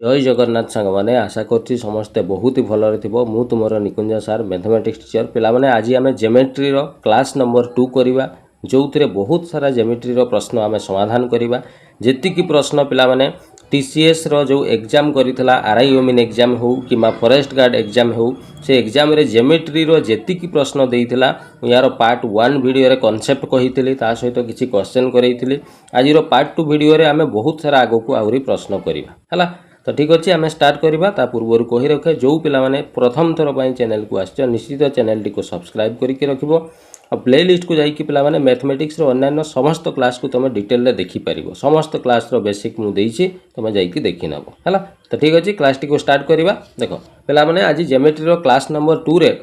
जय जगन्नाथ सांग मैंने आशा करुँच समस्ते बहुत ही भलरे थो मु तुम निकुंज सार मैथमेटिक्स टीचर पे आज आम जेमेट्री क्लास नंबर 2 करवा जो थे बहुत सारा जेमेट्री प्रश्न आम समाधान करवा जी प्रश्न पे टीसीएस जो एग्जाम करा आरआईओमिन एग्जाम हो कि फॉरेस्ट गार्ड एग्जाम हो से एग्जाम रे जेमेट्री जी प्रश्न देता यार पार्ट 1 वीडियो कॉन्सेप्ट कही सहित किसी क्वेश्चन करी आज पार्ट 2 वीडियो आम बहुत सारा आग को आहरी प्रश्न करवा है। तो ठीक अच्छे आम स्टार्ट करवा पूर्व कही रखे जो पिलाने प्रथम थर पर चैनल को आस निश्चित चैनल टी को सब्सक्राइब करके रखिब और प्ले लिस्ट को जाकि पिलाने मैथमेटिक्स अन्य समस्त क्लास को तुम डिटेल देखिपर समस्त क्लास बेसिक मुझे तुम जाकि देखी नब है। तो ठीक अच्छे क्लास टी को स्टार्ट करवा देख पे आज जेमेट्री क्लास नंबर 2 रे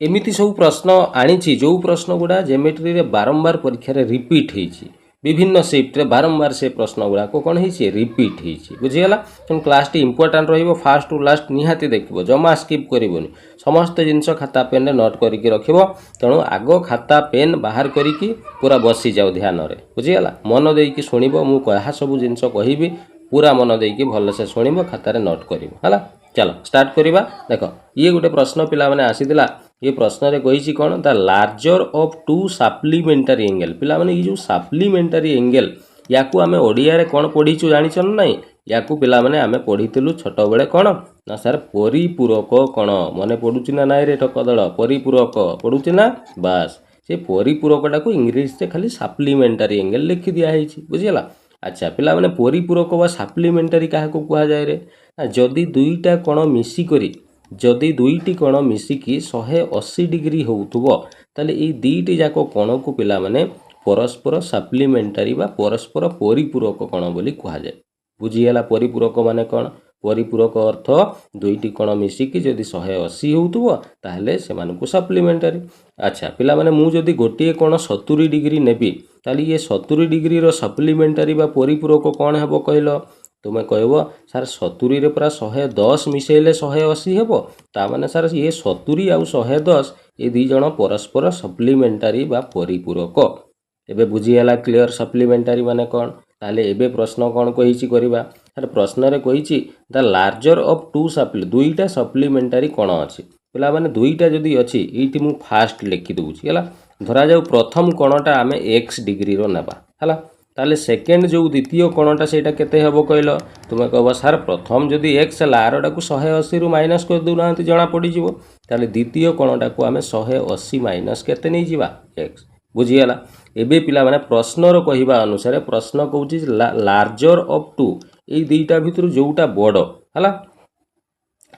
एमती सब प्रश्न आनी जो प्रश्न गुड़ा जेमेट्री रे बारंबार परीक्षा रिपीट होती विभिन्न शिफ्ट बारंबार से प्रश्न गुड़ाक कौन हो रिपीट हो बुझीगला तेणु क्लास टी इंपोर्टाट फास्ट टू लास्ट निहाती देखिए जमा स्किप करनी समस्त जिनस खाता पेन नोट करके रख तेणु आग खाता पेन बाहर करके पूरा बसी जाओ ध्यान रे बुझीगला मन देकी शुण मु क्या सब जिनस कहि पूरा मन देकी भलसे शुण खातार नोट कर चलो स्टार्ट करवा देख ये गोटे प्रश्न पिला आसीला ये प्रश्न रे कही कौन the larger of two supplementary angle पिलाने ये जो सप्लीमेंटारी एंगल या आम ओडिया कौन पढ़ीचु जान ना या पिलाने आम पढ़ीलु छोट बेले कौन ना सर परिपूरक कौन मन पड़ुची ना नाई रे ठकदड़ परिपूरक पड़ुची ना बास से परिपूरकटा को इंग्लीश से खाली सप्लीमेंटारी एंगल लिखि दिखाई बुझीगला। अच्छा पिलाने परिपूरक व सप्लीमेंटारी क्या कह जाए रे जदि दुईटा कौन मिसिक जदि दुईटी कण मिसिकी 180 डिग्री होउथुबो ताले ए दुईटी जाक कण को पिला माने परस्पर सप्लीमेंटारी बा परस्पर परिपूरक कण बोली कहा जाए बुझीगला। परिपूरक माने कौन परिपूरक अर्थ दुईटी कण मिसिकी जदि 180 होउथुबो ताले सेमानकु सप्लीमेंटारी। अच्छा पिला माने मु जदि गोटे कण 70 डिग्री नेबी ताले ये 70 डिग्री रो सप्लीमेंटारी बा परिपूरक कौन हेबो कहलो तुम्हें कहब सार 70 रे पूरा 110 मिसेले 180 हेबो तामाने सार ये 70 आउ 110 ये दी जण परस्पर सप्लीमेंटारी बा परिपूरक एबे बुझीगला क्लियर सप्लीमेंटारी माने कौन ताले एबे प्रश्न कौन कहिछि करबा सार प्रश्न रे कहिछि the larger of two supply दुईटा सप्लीमेंटारी कौन अछि पिला माने दुईटा जदी अछि एठी मु फास्ट लिखि दउछि हला धरा जाऊ प्रथम कोणटा आमे x डिग्री रो नेबा हला ताले सेकेंड जो द्वितीय कोणटा सेटा केते हेबो कहलो तुमे कहबो सार प्रथम जदी x हला आरोटा को 180 रु माइनस कर दुना जना पड़ी जिवो ताले द्वितीय कोणटा को आमे 180 माइनस केते नै जिबा x बुझीगला। एबे पिला माने प्रश्न रो कहिबा अनुसार प्रश्न कहउछि लार्जर ऑफ टू ए दुईटा भितर जोटा बड़ हला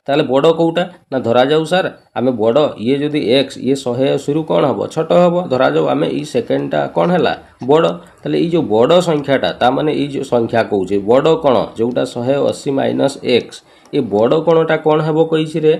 ताले बड़ कोटा ना धरा जाऊ सार आमे बड़ ये जदि x ये 180 रु कौन हम छोट हम धरा जाऊ आमे ई सेकेंडटा कौन है बड़ ताले ई जो बड़ संख्याटा ता माने ई जो संख्या कहउछि बड़ कौन जोटा 180 माइनस x ये बड़ कोणटा कौन हेबो कहिछि रे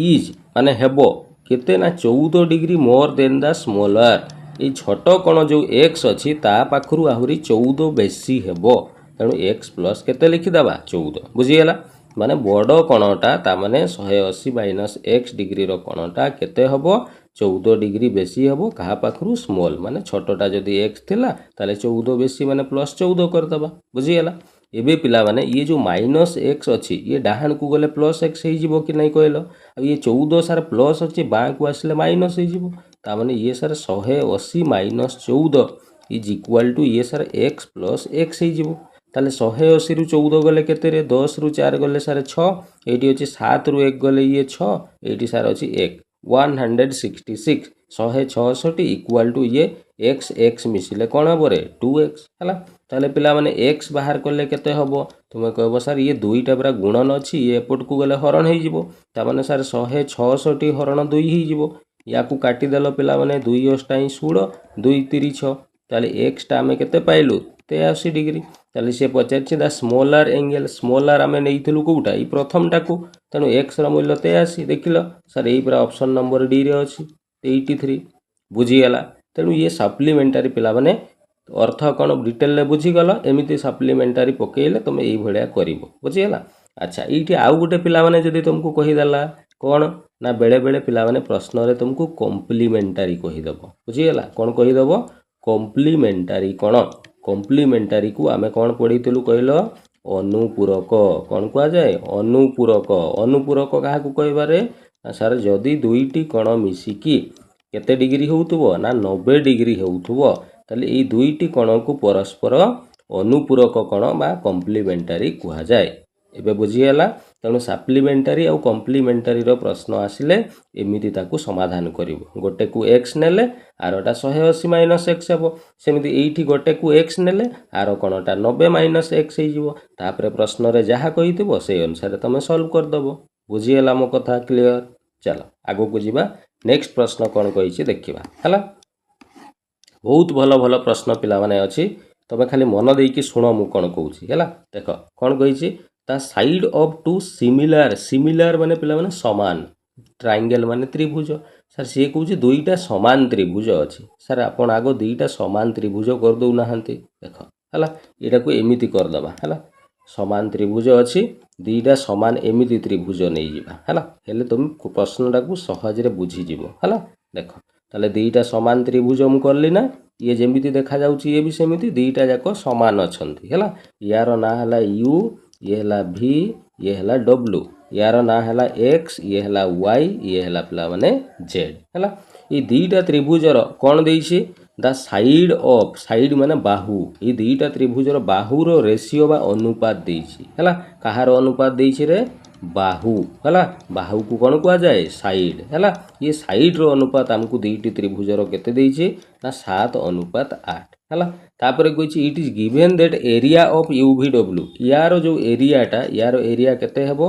इज माने हेबो केते ना 14 degree more than the smaller ये छोट कौन जो x अछि ता पाखरु आहुरी 14 बेसी हेबो तेणु x प्लस केते लिखिदेबा 14 बुझीगला माने बड़ कणटा तामाने 180 माइनस x डिग्री रो कणटा केते हबो 14 डिग्री बेसी हबो कहा पाखरु स्मॉल माने छोटटा जदी x थिला ताले 14 बेसी माने प्लस 14 कर दबा बुझीगला। एबे पिला माने ये जो माइनस x अछि ये डाहान को गले प्लस x हे जिवो कि नै कहलो अब ये 14 सार प्लस अछि बां को आसले माइनस हे जिवो ता माने ये सार 180 माइनस 14 इज इक्वल टू ये सार x प्लस x हे जिवो ताले 180 रु 14 गले केते रे 10 रु 4 गले सारे 6 एटी अछि 7 रु 1 गले ये 6 एटी सारे अछि 1 166 166 इक्वल टू ये x x मिसिले कोन हबो रे 2x हला ताले पिला माने x बाहर करले केते हबो तुमे कहबो सर ये दुईटा पूरा गुणन अछि ये एपट को गले हरण हे जिवो ता माने सर 166 हरण 2 हे जिवो याकू काटी देलो पिला माने 2 8 16 2 3 6 ताले x टा हमें केते पाइलु 83 डिग्री ताले से पचार द स्मॉलर एंगल स्मॉलर आम नहीं कौटा ये प्रथम टाकू तेणु एक्स मूल्य 83 देखिल सर यही पूरा ऑप्शन नंबर डी रे अच्छी 83 बुझीगला। तेणु ये सप्लीमेंटारी पिला माने अर्थ कौन डिटेल बुझीगल एमती सप्लीमेंटारी पकईले तुम ये भाया कर बुझीगला। अच्छा ये आउ गोटे पिला माने जदि तुमको कहीदेला कौन ना बेले बेले पिला माने प्रश्न रे तुमको कॉम्प्लीमेंटारी कहीदेव बुझीगला कौन कहीदेव कॉम्प्लीमेंटारी कौन कॉम्प्लीमेंटारी को आमे कौन पढ़ीलु कहल ଅନୁପୂରକ କ'ଣ କୁହାଯାଏ ଅନୁପୂରକ ଅନୁପୂରକ କାହାକୁ କହିବାରେ ସାର୍ ଯଦି ଦୁଇଟି କଣ ମିଶିକି କେତେ ଡିଗ୍ରୀ ହେଉଥିବ ନା 90 ଡିଗ୍ରୀ ହେଉଥିବ ତାହେଲେ ଏଇ ଦୁଇଟି କଣକୁ ପରସ୍ପର ଅନୁପୂରକ କଣ ବା କମ୍ପ୍ଲିମେଣ୍ଟାରୀ କୁହାଯାଏ। ଏବେ ବୁଝିଗଲା। ତେଣୁ ସାପ୍ଲିମେଣ୍ଟାରୀ ଆଉ କମ୍ପ୍ଲିମେଣ୍ଟାରୀର ପ୍ରଶ୍ନ ଆସିଲେ ଏମିତି ତାକୁ ସମାଧାନ କରିବ। ଗୋଟେକୁ ଏକ୍ସ ନେଲେ ଆରଟା 180 ମାଇନସ୍ ଏକ୍ସ ହେବ। ସେମିତି ଏଇଠି ଗୋଟେକୁ ଏକ୍ସ ନେଲେ ଆର କଣଟା 90 ମାଇନସ୍ ଏକ୍ସ ହେଇଯିବ। ତାପରେ ପ୍ରଶ୍ନରେ ଯାହା କହିଥିବ ସେଇ ଅନୁସାରେ ତମେ ସଲ୍ଭ କରିଦେବ। ବୁଝିଗଲା ମୋ କଥା କ୍ଲିଅର? ଚାଲ ଆଗକୁ ଯିବା। ନେକ୍ସଟ ପ୍ରଶ୍ନ କ'ଣ କହିଛି ଦେଖିବା ହେଲା। ବହୁତ ଭଲ ଭଲ ପ୍ରଶ୍ନ ପିଲାମାନେ ଅଛି। ତମେ ଖାଲି ମନ ଦେଇକି ଶୁଣ ମୁଁ କ'ଣ କହୁଛି ହେଲା। ଦେଖ କ'ଣ କହିଛି ତା ସାଇଡ୍ ଅଫ୍ ଟୁ ସିମିଲାର ମାନେ ପିଲାମାନେ ସମାନ ଟ୍ରାଇଙ୍ଗେଲ ମାନେ ତ୍ରିଭୁଜ। ସାର୍ ସିଏ କହୁଛି ଦୁଇଟା ସମାନ ତ୍ରିଭୁଜ ଅଛି। ସାର୍ ଆପଣ ଆଗ ଦୁଇଟା ସମାନ ତ୍ରିଭୁଜ କରିଦେଉନାହାନ୍ତି। ଦେଖ ହେଲା ଏଇଟାକୁ ଏମିତି କରିଦେବା ହେଲା। ସମାନ ତ୍ରିଭୁଜ ଅଛି ଦୁଇଟା ସମାନ ଏମିତି ତ୍ରିଭୁଜ ନେଇଯିବା ହେଲା। ହେଲେ ତୁମେ ପ୍ରଶ୍ନଟାକୁ ସହଜରେ ବୁଝିଯିବ ହେଲା। ଦେଖ ତାହେଲେ ଦୁଇଟା ସମାନ ତ୍ରିଭୁଜ ମୁଁ କଲି ନା ଇଏ ଯେମିତି ଦେଖାଯାଉଛି ଇଏ ବି ସେମିତି ଦୁଇଟା ଯାକ ସମାନ ଅଛନ୍ତି ହେଲା। ୟାର ନାଁ ହେଲା ୟୁ ଇଏ ହେଲା ଭି ଇଏ ହେଲା ଡବ୍ଲୁ। ୟାର ନାଁ ହେଲା ଏକ୍ସ ଇଏ ହେଲା ୱାଇ ଇଏ ହେଲା ପିଲାମାନେ ଜେଡ୍ ହେଲା। ଏଇ ଦୁଇଟା ତ୍ରିଭୁଜର କ'ଣ ଦେଇଛି ଦ ସାଇଡ୍ ଅଫ୍ ସାଇଡ୍ ମାନେ ବାହୁ। ଏଇ ଦୁଇଟା ତ୍ରିଭୁଜର ବାହୁର ରେସିଓ ବା ଅନୁପାତ ଦେଇଛି ହେଲା। କାହାର ଅନୁପାତ ଦେଇଛି ରେ ବାହୁ ହେଲା। ବାହୁକୁ କ'ଣ କୁହାଯାଏ ସାଇଡ୍ ହେଲା। ଇଏ ସାଇଡ୍ର ଅନୁପାତ ଆମକୁ ଦୁଇଟି ତ୍ରିଭୁଜର କେତେ ଦେଇଛି ନା 7:8 ହେଲା। ତାପରେ କହିଛି it is given that area of U V W. ୟାର ଯେଉଁ ଏରିଆଟା ୟାର ଏରିଆ କେତେ ହେବ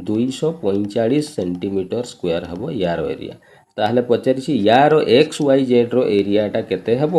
245 ସେଣ୍ଟିମିଟର ସ୍କୋୟାର ହେବ ୟାର ଏରିଆ। ତାହେଲେ ପଚାରିଛି ୟାର ଏକ୍ସ ୱାଇ ଜେଡ୍ର ଏରିଆଟା କେତେ ହେବ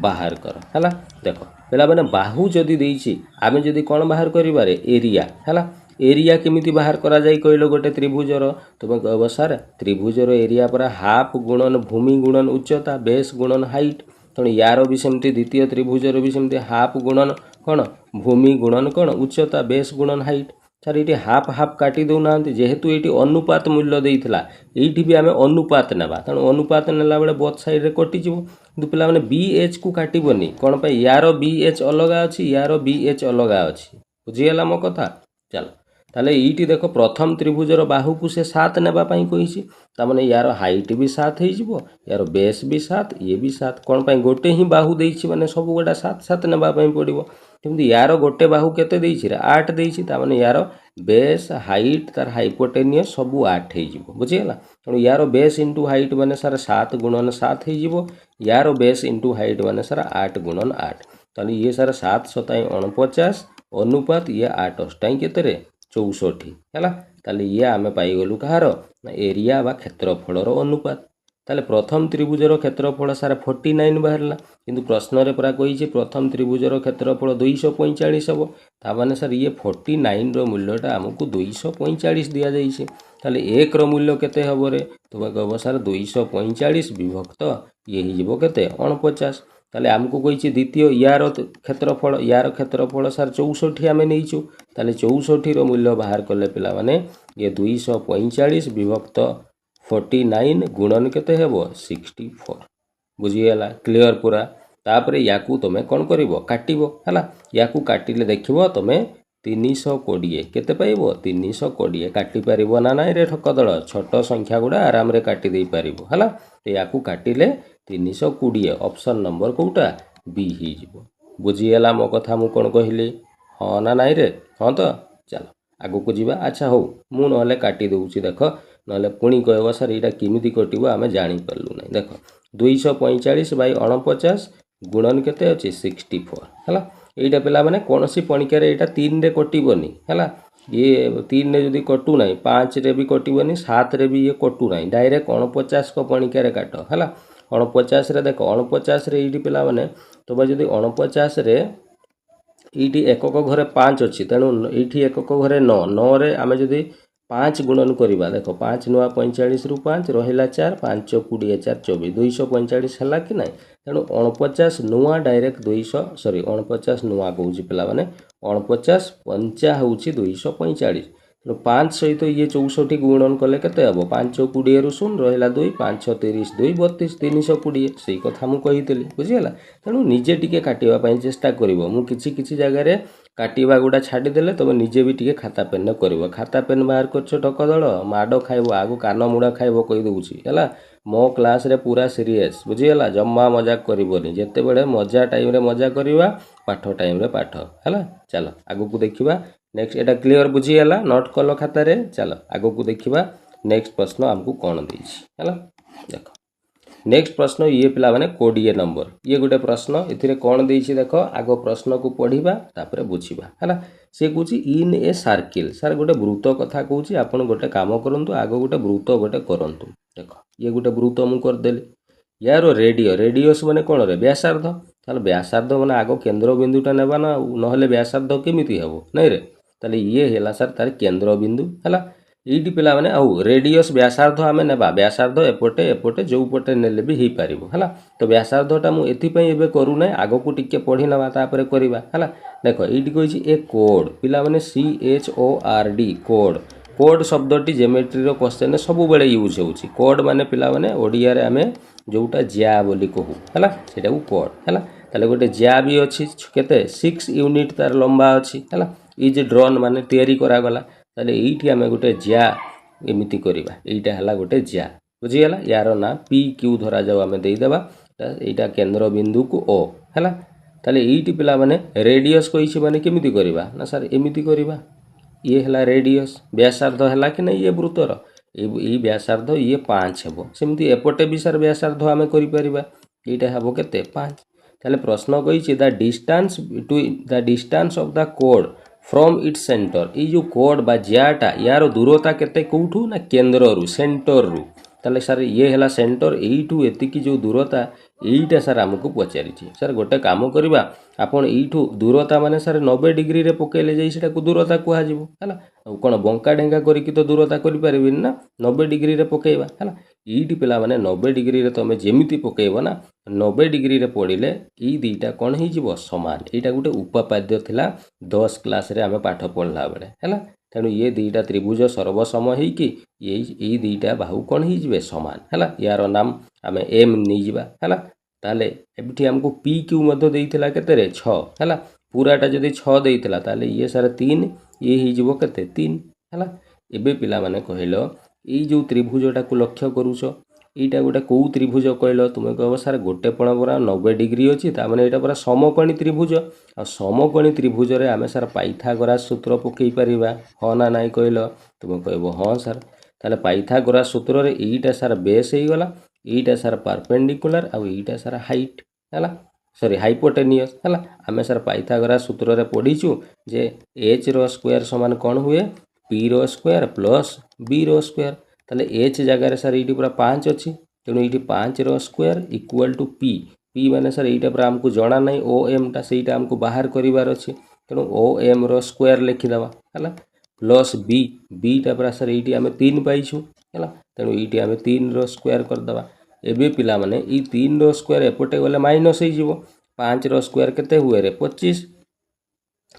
ବାହାର କର ହେଲା। ଦେଖ ପିଲାମାନେ ବାହୁ ଯଦି ଦେଇଛି ଆମେ ଯଦି କ'ଣ ବାହାର କରିବାରେ ଏରିଆ ହେଲା। ଏରିଆ କେମିତି ବାହାର କରାଯାଇ କହିଲ ଗୋଟେ ତ୍ରିଭୁଜର ତୁମେ କହିବ ସାର୍ ତ୍ରିଭୁଜର ଏରିଆ ପରା ହାଫ୍ ଗୁଣନ ଭୂମି ଗୁଣନ ଉଚ୍ଚତା ବେସ୍ ଗୁଣନ ହାଇଟ୍। ତେଣୁ ୟାର ବି ସେମିତି ଦ୍ୱିତୀୟ ତ୍ରିଭୁଜର ବି ସେମିତି ହାଫ୍ ଗୁଣନ କ'ଣ ଭୂମି ଗୁଣନ କ'ଣ ଉଚ୍ଚତା ବେସ୍ ଗୁଣନ ହାଇଟ୍। ସାର୍ ଏଇଠି ହାଫ୍ ହାଫ୍ କାଟି ଦେଉନାହାନ୍ତି ଯେହେତୁ ଏଇଠି ଅନୁପାତ ମୂଲ୍ୟ ଦେଇଥିଲା ଏଇଠି ବି ଆମେ ଅନୁପାତ ନେବା। ତେଣୁ ଅନୁପାତ ନେଲା ବେଳେ ବୋଥ୍ ସାଇଡ଼୍ରେ କଟିଯିବ। କିନ୍ତୁ ପିଲାମାନେ ବି ଏଚ୍କୁ କାଟିବନି କ'ଣ ପାଇଁ ୟାର ବି ଏଚ୍ ଅଲଗା ଅଛି ୟାର ବି ଏଚ୍ ଅଲଗା ଅଛି। ବୁଝିଗଲା ମୋ କଥା? ଚାଲ ତାହେଲେ ଏଇଠି ଦେଖ ପ୍ରଥମ ତ୍ରିଭୁଜର ବାହୁକୁ ସେ 7 ନେବା ପାଇଁ କହିଛି। ତାମାନେ ୟାର ହାଇଟ୍ ବି 7 ହେଇଯିବ ୟାର ବେସ୍ ବି 7 ଇଏ ବି 7। କ'ଣ ପାଇଁ ଗୋଟେ ହିଁ ବାହୁ ଦେଇଛି ମାନେ ସବୁ ଗୁଡ଼ା 7 ନେବା ପାଇଁ ପଡ଼ିବ। ଯେମିତି ୟାର ଗୋଟେ ବାହୁ କେତେ ଦେଇଛି 8 ଦେଇଛି ତାମାନେ ୟାର ବେସ୍ ହାଇଟ୍ ତାର ହାଇପୋଟେନିୟସ୍ ସବୁ 8 ହେଇଯିବ। ବୁଝିଗଲା? ତେଣୁ ୟାର ବେସ୍ ଇଣ୍ଟୁ ହାଇଟ୍ ମାନେ ସାର୍ 7 ଗୁଣନ 7 ହେଇଯିବ। ୟାର ବେସ୍ ଇଣ୍ଟୁ ହାଇଟ୍ ମାନେ ସାର୍ 8 ଗୁଣନ 8। ତାହେଲେ ଇଏ ସାର୍ 7 7 49 ଅନୁପାତ ଇଏ 8 ଅଷ୍ଟାଇ କେତେରେ 64 ହେଲା। ତାହେଲେ ଇଏ ଆମେ ପାଇଗଲୁ କାହାର ନା ଏରିଆ ବା କ୍ଷେତ୍ରଫଳର ଅନୁପାତ। ତାହେଲେ ପ୍ରଥମ ତ୍ରିଭୁଜର କ୍ଷେତ୍ରଫଳ ସାର୍ 49 ବାହାରିଲା। କିନ୍ତୁ ପ୍ରଶ୍ନରେ ପୁରା କହିଛି ପ୍ରଥମ ତ୍ରିଭୁଜର କ୍ଷେତ୍ରଫଳ 245 ହେବ। ତାମାନେ ସାର୍ ଇଏ 49ର ମୂଲ୍ୟଟା ଆମକୁ 245 ଦିଆଯାଇଛି। ତାହେଲେ 1ର ମୂଲ୍ୟ କେତେ ହେବ ରେ ତୁମେ କହିବ ସାର୍ 245 ବିଭକ୍ତ ଇଏ ହେଇଯିବ କେତେ 49। ତାହେଲେ ଆମକୁ କହିଛି ଦ୍ୱିତୀୟ ୟାର କ୍ଷେତ୍ରଫଳ ସାର୍ 64 ଆମେ ନେଇଛୁ। ତାହେଲେ 64ର ମୂଲ୍ୟ ବାହାର କଲେ ପିଲାମାନେ ଇଏ 245 ବିଭକ୍ତ 49 ଗୁଣନ କେତେ ହେବ 64। ବୁଝିଗଲା କ୍ଲିଅର ପୁରା? ତାପରେ ୟାକୁ ତୁମେ କ'ଣ କରିବ କାଟିବ ହେଲା। ୟାକୁ କାଟିଲେ ଦେଖିବ ତୁମେ 320 କେତେ ପାଇବ 320 କାଟିପାରିବ ନା ନାଇଁ ରେ ଠକଦଳ? ଛୋଟ ସଂଖ୍ୟା ଗୁଡ଼ା ଆରାମରେ କାଟି ଦେଇପାରିବ ହେଲା। ୟାକୁ କାଟିଲେ 320 ଅପସନ୍ ନମ୍ବର କେଉଁଟା ବି ହେଇଯିବ। ବୁଝିଗଲା ମୋ କଥା ମୁଁ କ'ଣ କହିଲି? ହଁ ନା ନାଇଁ ରେ? ହଁ ତ? ଚାଲ ଆଗକୁ ଯିବା। ଆଚ୍ଛା ହଉ ମୁଁ ନହେଲେ କାଟି ଦେଉଛି ଦେଖ ନହେଲେ ପୁଣି କହିବ ସାର୍ ଏଇଟା କେମିତି କଟିବ ଆମେ ଜାଣିପାରିଲୁ ନାହିଁ। ଦେଖ 245/49 ଗୁଣନ କେତେ ଅଛି 64 ହେଲା। ଏଇଟା ପିଲାମାନେ କୌଣସି ପଣିକାରେ ଏଇଟା 3ରେ କଟିବନି ହେଲା। ଇଏ 3ରେ ଯଦି କଟୁ ନାହିଁ 5ରେ ବି କଟିବନି 7ରେ ବି ଇଏ କଟୁ ନାହିଁ ଡାଇରେକ୍ଟ 49ଙ୍କ ପଣିକାରେ କାଟ ହେଲା। 49ରେ ଦେଖ 49ରେ ଏଇଠି ପିଲାମାନେ ତୁମେ ଯଦି 49ରେ ଏଇଠି ଏକକ ଘରେ 5 ଅଛି ତେଣୁ ଏଇଠି ଏକକ ଘରେ 9 9ରେ ଆମେ ଯଦି 5 ଗୁଣନ କରିବା ଦେଖ 5 ନୂଆ 45ରୁ 5 ରହିଲା 4 5 20 4 24 245 ହେଲା କି ନାହିଁ। ତେଣୁ 49 ନୂଆ ଡାଇରେକ୍ଟ 49 ନୂଆ କହୁଛି ପିଲାମାନେ 49 ପଞ୍ଚା ହେଉଛି 245। ତେଣୁ 5 ସହିତ ଇଏ 64 ଗୁଣନ କଲେ କେତେ ହେବ 5 20ରୁ 0 ରହିଲା 2 5 30 2 32 320 ସେଇ କଥା ମୁଁ କହିଥିଲି। ବୁଝିଗଲା? ତେଣୁ ନିଜେ ଟିକେ କାଟିବା ପାଇଁ ଚେଷ୍ଟା କରିବ। ମୁଁ କିଛି ଜାଗାରେ କାଟିବା ଗୁଡ଼ା ଛାଡ଼ିଦେଲେ ତୁମେ ନିଜେ ବି ଟିକେ ଖାତା ପେନ୍ରେ କରିବ। ଖାତା ପେନ୍ ବାହାର କରୁଛ ଟକ ଦଳ, ମାଡ଼ ଖାଇବ, ଆଗକୁ କାନ ମୁଡ଼ା ଖାଇବ କହିଦେଉଛି ହେଲା। ମୋ କ୍ଲାସ୍ରେ ପୁରା ସିରିୟସ୍, ବୁଝିଗଲା? ଜମା ମଜାକ କରିବନି। ଯେତେବେଳେ ମଜା ଟାଇମ୍ରେ ମଜା କରିବା, ପାଠ ଟାଇମ୍ରେ ପାଠ ହେଲା। ଚାଲ ଆଗକୁ ଦେଖିବା ନେକ୍ସଟ। ଏଇଟା କ୍ଲିଅର ବୁଝିଗଲା? ନୋଟ୍ କଲ ଖାତାରେ। ଚାଲ ଆଗକୁ ଦେଖିବା ନେକ୍ସଟ ପ୍ରଶ୍ନ ଆମକୁ କ'ଣ ଦେଇଛି ହେଲା। ଦେଖ ନେକ୍ସଟ ପ୍ରଶ୍ନ ଇଏ ପିଲାମାନେ 20 ନମ୍ବର। ଇଏ ଗୋଟେ ପ୍ରଶ୍ନ, ଏଥିରେ କ'ଣ ଦେଇଛି ଦେଖ। ଆଗ ପ୍ରଶ୍ନକୁ ପଢ଼ିବା ତାପରେ ବୁଝିବା ହେଲା। ସେ କହୁଛି ଇନ୍ ଏ ସାର୍କିଲ୍। ସାର୍ ଗୋଟେ ବୃତ୍ତ କଥା କହୁଛି, ଆପଣ ଗୋଟେ କାମ କରନ୍ତୁ, ଆଗ ଗୋଟେ ବୃତ୍ତ ଗୋଟେ କରନ୍ତୁ। ଦେଖ ଇଏ ଗୋଟେ ବୃତ୍ତ ମୁଁ କରିଦେଲି। ୟାର ରେଡ଼ିୟସ୍ ମାନେ କ'ଣ ରେ? ବ୍ୟାସାର୍ଦ୍ଧ। ତାହେଲେ ବ୍ୟାସାର୍ଦ୍ଧ ମାନେ ଆଗ କେନ୍ଦ୍ରବିନ୍ଦୁଟା ନେବା ନା, ନହେଲେ ବ୍ୟାସାର୍ଦ୍ଧ କେମିତି ହେବ ନାଇଁ ରେ? ତାହେଲେ ଇଏ ହେଲା ସାର୍ ତାର କେନ୍ଦ୍ରବିନ୍ଦୁ ହେଲା। ଏଇଠି ପିଲାମାନେ ଆଉ ରେଡ଼ିୟସ୍ ବ୍ୟାସାର୍ଦ୍ଧ ଆମେ ନେବା। ବ୍ୟାସାର୍ଦ୍ଧ ଏପଟେ ଏପଟେ ଯେଉଁ ପଟେ ନେଲେ ବି ହେଇପାରିବ ହେଲା। ତ ବ୍ୟାସାର୍ଦ୍ଧଟା ମୁଁ ଏଥିପାଇଁ ଏବେ କରୁନାହିଁ, ଆଗକୁ ଟିକେ ପଢ଼ି ନେବା ତାପରେ କରିବା ହେଲା। ଦେଖ ଏଇଠି କହିଛି ଏ କୋଡ଼, ପିଲାମାନେ CHORD କୋଡ଼। କୋଡ଼ ଶବ୍ଦଟି ଜେମେଟ୍ରିର କ୍ୱେଶ୍ଚନରେ ସବୁବେଳେ ୟୁଜ୍ ହେଉଛି। କୋଡ଼ ମାନେ ପିଲାମାନେ ଓଡ଼ିଆରେ ଆମେ ଯେଉଁଟା ଜ୍ୟା ବୋଲି କହୁ ହେଲା, ସେଇଟାକୁ କୋଡ଼ ହେଲା। ତାହେଲେ ଗୋଟେ ଜ୍ୟା ବି ଅଛି, କେତେ 6 ୟୁନିଟ୍ ତାର ଲମ୍ବା ଅଛି ହେଲା। ଇଜ୍ ଡ୍ରନ୍ ମାନେ ତିଆରି କରାଗଲା। ତାହେଲେ ଏଇଠି ଆମେ ଗୋଟେ ଜ୍ୟା ଏମିତି କରିବା। ଏଇଟା ହେଲା ଗୋଟେ ଜ୍ୟା, ବୁଝିଗଲା? ୟାର ନାଁ PQ ଧରାଯାଉ, ଆମେ ଦେଇଦେବା। ଏଇଟା କେନ୍ଦ୍ରବିନ୍ଦୁକୁ O ହେଲା। ତାହେଲେ ଏଇଠି ପିଲାମାନେ ରେଡ଼ିୟସ୍ କହିଛି ମାନେ କେମିତି କରିବା ନା ସାର୍ ଏମିତି କରିବା। ଇଏ ହେଲା ରେଡ଼ିୟସ୍, ବ୍ୟାସାର୍ଦ୍ଧ ହେଲା କି ନାହିଁ ଇଏ ବୃତ୍ତର। ଏଇ ବ୍ୟାସାର୍ଦ୍ଧ ଇଏ 5 ହେବ। ସେମିତି ଏପଟେ ବି ସାର୍ ବ୍ୟାସାର୍ଦ୍ଧ ଆମେ କରିପାରିବା। ଏଇଟା ହେବ କେତେ 5। ତାହେଲେ ପ୍ରଶ୍ନ କହିଛି ଦ ଡିଷ୍ଟାନ୍ସ ଅଫ୍ ଦ କୋଡ଼ ଫ୍ରମ୍ ଇଟ୍ସ ସେଣ୍ଟର। ଏଇ ଯେଉଁ କୋଡ଼ ବା ଜ୍ୟାଟା, ୟାର ଦୂରତା କେତେ କେଉଁଠୁ ନା କେନ୍ଦ୍ରରୁ, ସେଣ୍ଟରରୁ। ତାହେଲେ ସାର୍ ଇଏ ହେଲା ସେଣ୍ଟର, ଏଇଠୁ ଏତିକି ଯେଉଁ ଦୂରତା, এইটা ସାର୍ ଆମକୁ ପଚାରିଛି। ସାର୍ ଗୋଟେ କାମ କରିବା, ଆପଣ ଏଇଠୁ ଦୂରତା ମାନେ ସାର୍ 90 ଡିଗ୍ରୀରେ ପକାଇଲେ ଯାଇ ସେଟାକୁ ଦୂରତା କୁହାଯିବ ହେଲା। ଆଉ କ'ଣ ବଙ୍କା ଢେଙ୍କା କରିକି ତ ଦୂରତା କରିପାରିବିନି ନା, 90 ଡିଗ୍ରୀରେ ପକାଇବା ହେଲା। ଏଇଠି ପିଲାମାନେ 90 ଡିଗ୍ରୀରେ ତୁମେ ଯେମିତି ପକାଇବ ନା, 90 ଡିଗ୍ରୀରେ ପଡ଼ିଲେ ଏଇ ଦୁଇଟା କ'ଣ ହେଇଯିବ ସମାନ। ଏଇଟା ଗୋଟେ ଉପପାଦ୍ୟ ଥିଲା 10 କ୍ଲାସ୍ରେ ଆମେ ପାଠ ପଢ଼ିଲା ବେଳେ ହେଲା। ତେଣୁ ଇଏ ଦୁଇଟା ତ୍ରିଭୁଜ ସର୍ବସମ ହେଇକି ଏଇ ଦୁଇଟା ବାହୁ କ'ଣ ହେଇଯିବେ ସମାନ ହେଲା। ୟାର ନାମ ଆମେ M ନେଇଯିବା ହେଲା। ତାହେଲେ ଏଠି ଆମକୁ PQ ମଧ୍ୟ ଦେଇଥିଲା କେତେରେ 6 ହେଲା। ପୁରାଟା ଯଦି 6 ଦେଇଥିଲା ତାହେଲେ ଇଏ ସାର୍ 3, ଇଏ ହେଇଯିବ କେତେ 3 ହେଲା। ଏବେ ପିଲାମାନେ କହିଲ ଏଇ ଯେଉଁ ତ୍ରିଭୁଜଟାକୁ ଲକ୍ଷ୍ୟ କରୁଛ, এইটা ଗୋଟେ କେଉଁ ତ୍ରିଭୁଜ କହିଲ? ତୁମେ କହିବ ସାର୍ ଗୋଟେ ପଣ ପରା 90 ଡିଗ୍ରୀ ଅଛି, ତାମାନେ ଏଇଟା ପରା ସମକୋଣୀ ତ୍ରିଭୁଜ। ଆଉ ସମକୋଣୀ ତ୍ରିଭୁଜରେ ଆମେ ସାର୍ ପାଇଥାଗୋରାସ ସୂତ୍ର ପକାଇ ପାରିବା, ହଁ ନା ନାହିଁ କହିଲ? ତୁମେ କହିବ ହଁ ସାର୍। ତାହେଲେ ପାଇଥାଗୋରାସ ସୂତ୍ରରେ ଏଇଟା ସାର୍ ବେସ୍ ହେଇଗଲା, এইটা ସାର୍ ପାରପେଣ୍ଡିକୁଲାର, ଆଉ এইଟା ସାର୍ ହାଇଟ୍ ହେଲା, ସରି ହାଇପୋଟେନିୟସ୍ ହେଲା। ଆମେ ସାର୍ ପାଇଥାଗୋରାସ ସୂତ୍ରରେ ପଢ଼ିଛୁ ଯେ Hର ସ୍କୋୟାର ସମାନ କ'ଣ ହୁଏ? Pର ସ୍କୋୟାର ପ୍ଲସ୍ Bର ସ୍କୋୟାର। ତାହେଲେ H ଜାଗାରେ ସାର୍ ଏଇଠି ପୁରା 5 ଅଛି, ତେଣୁ ଏଇଠି 5ର square equal to P। P ମାନେ ସାର୍ ଏଇଟା ପୁରା ଆମକୁ ଜଣା ନାହିଁ, OMଟା ସେଇଟା ଆମକୁ ବାହାର କରିବାର ଅଛି। ତେଣୁ OMର ସ୍କୋୟାର ଲେଖିଦେବା ହେଲା, ପ୍ଲସ୍ Bଟା ପୁରା ସାର୍ ଏଇଠି ଆମେ 3 ପାଇଛୁ ହେଲା। ତେଣୁ ଏଇଠି ଆମେ 3ର ସ୍କୋୟାର କରିଦେବା। ଏବେ ପିଲାମାନେ ଏଇ 3ର ସ୍କୋୟାର ଏପଟେ ଗଲେ ମାଇନସ୍ ହେଇଯିବ। 5ର ସ୍କୋୟାର କେତେ ହୁଏ ରେ 25।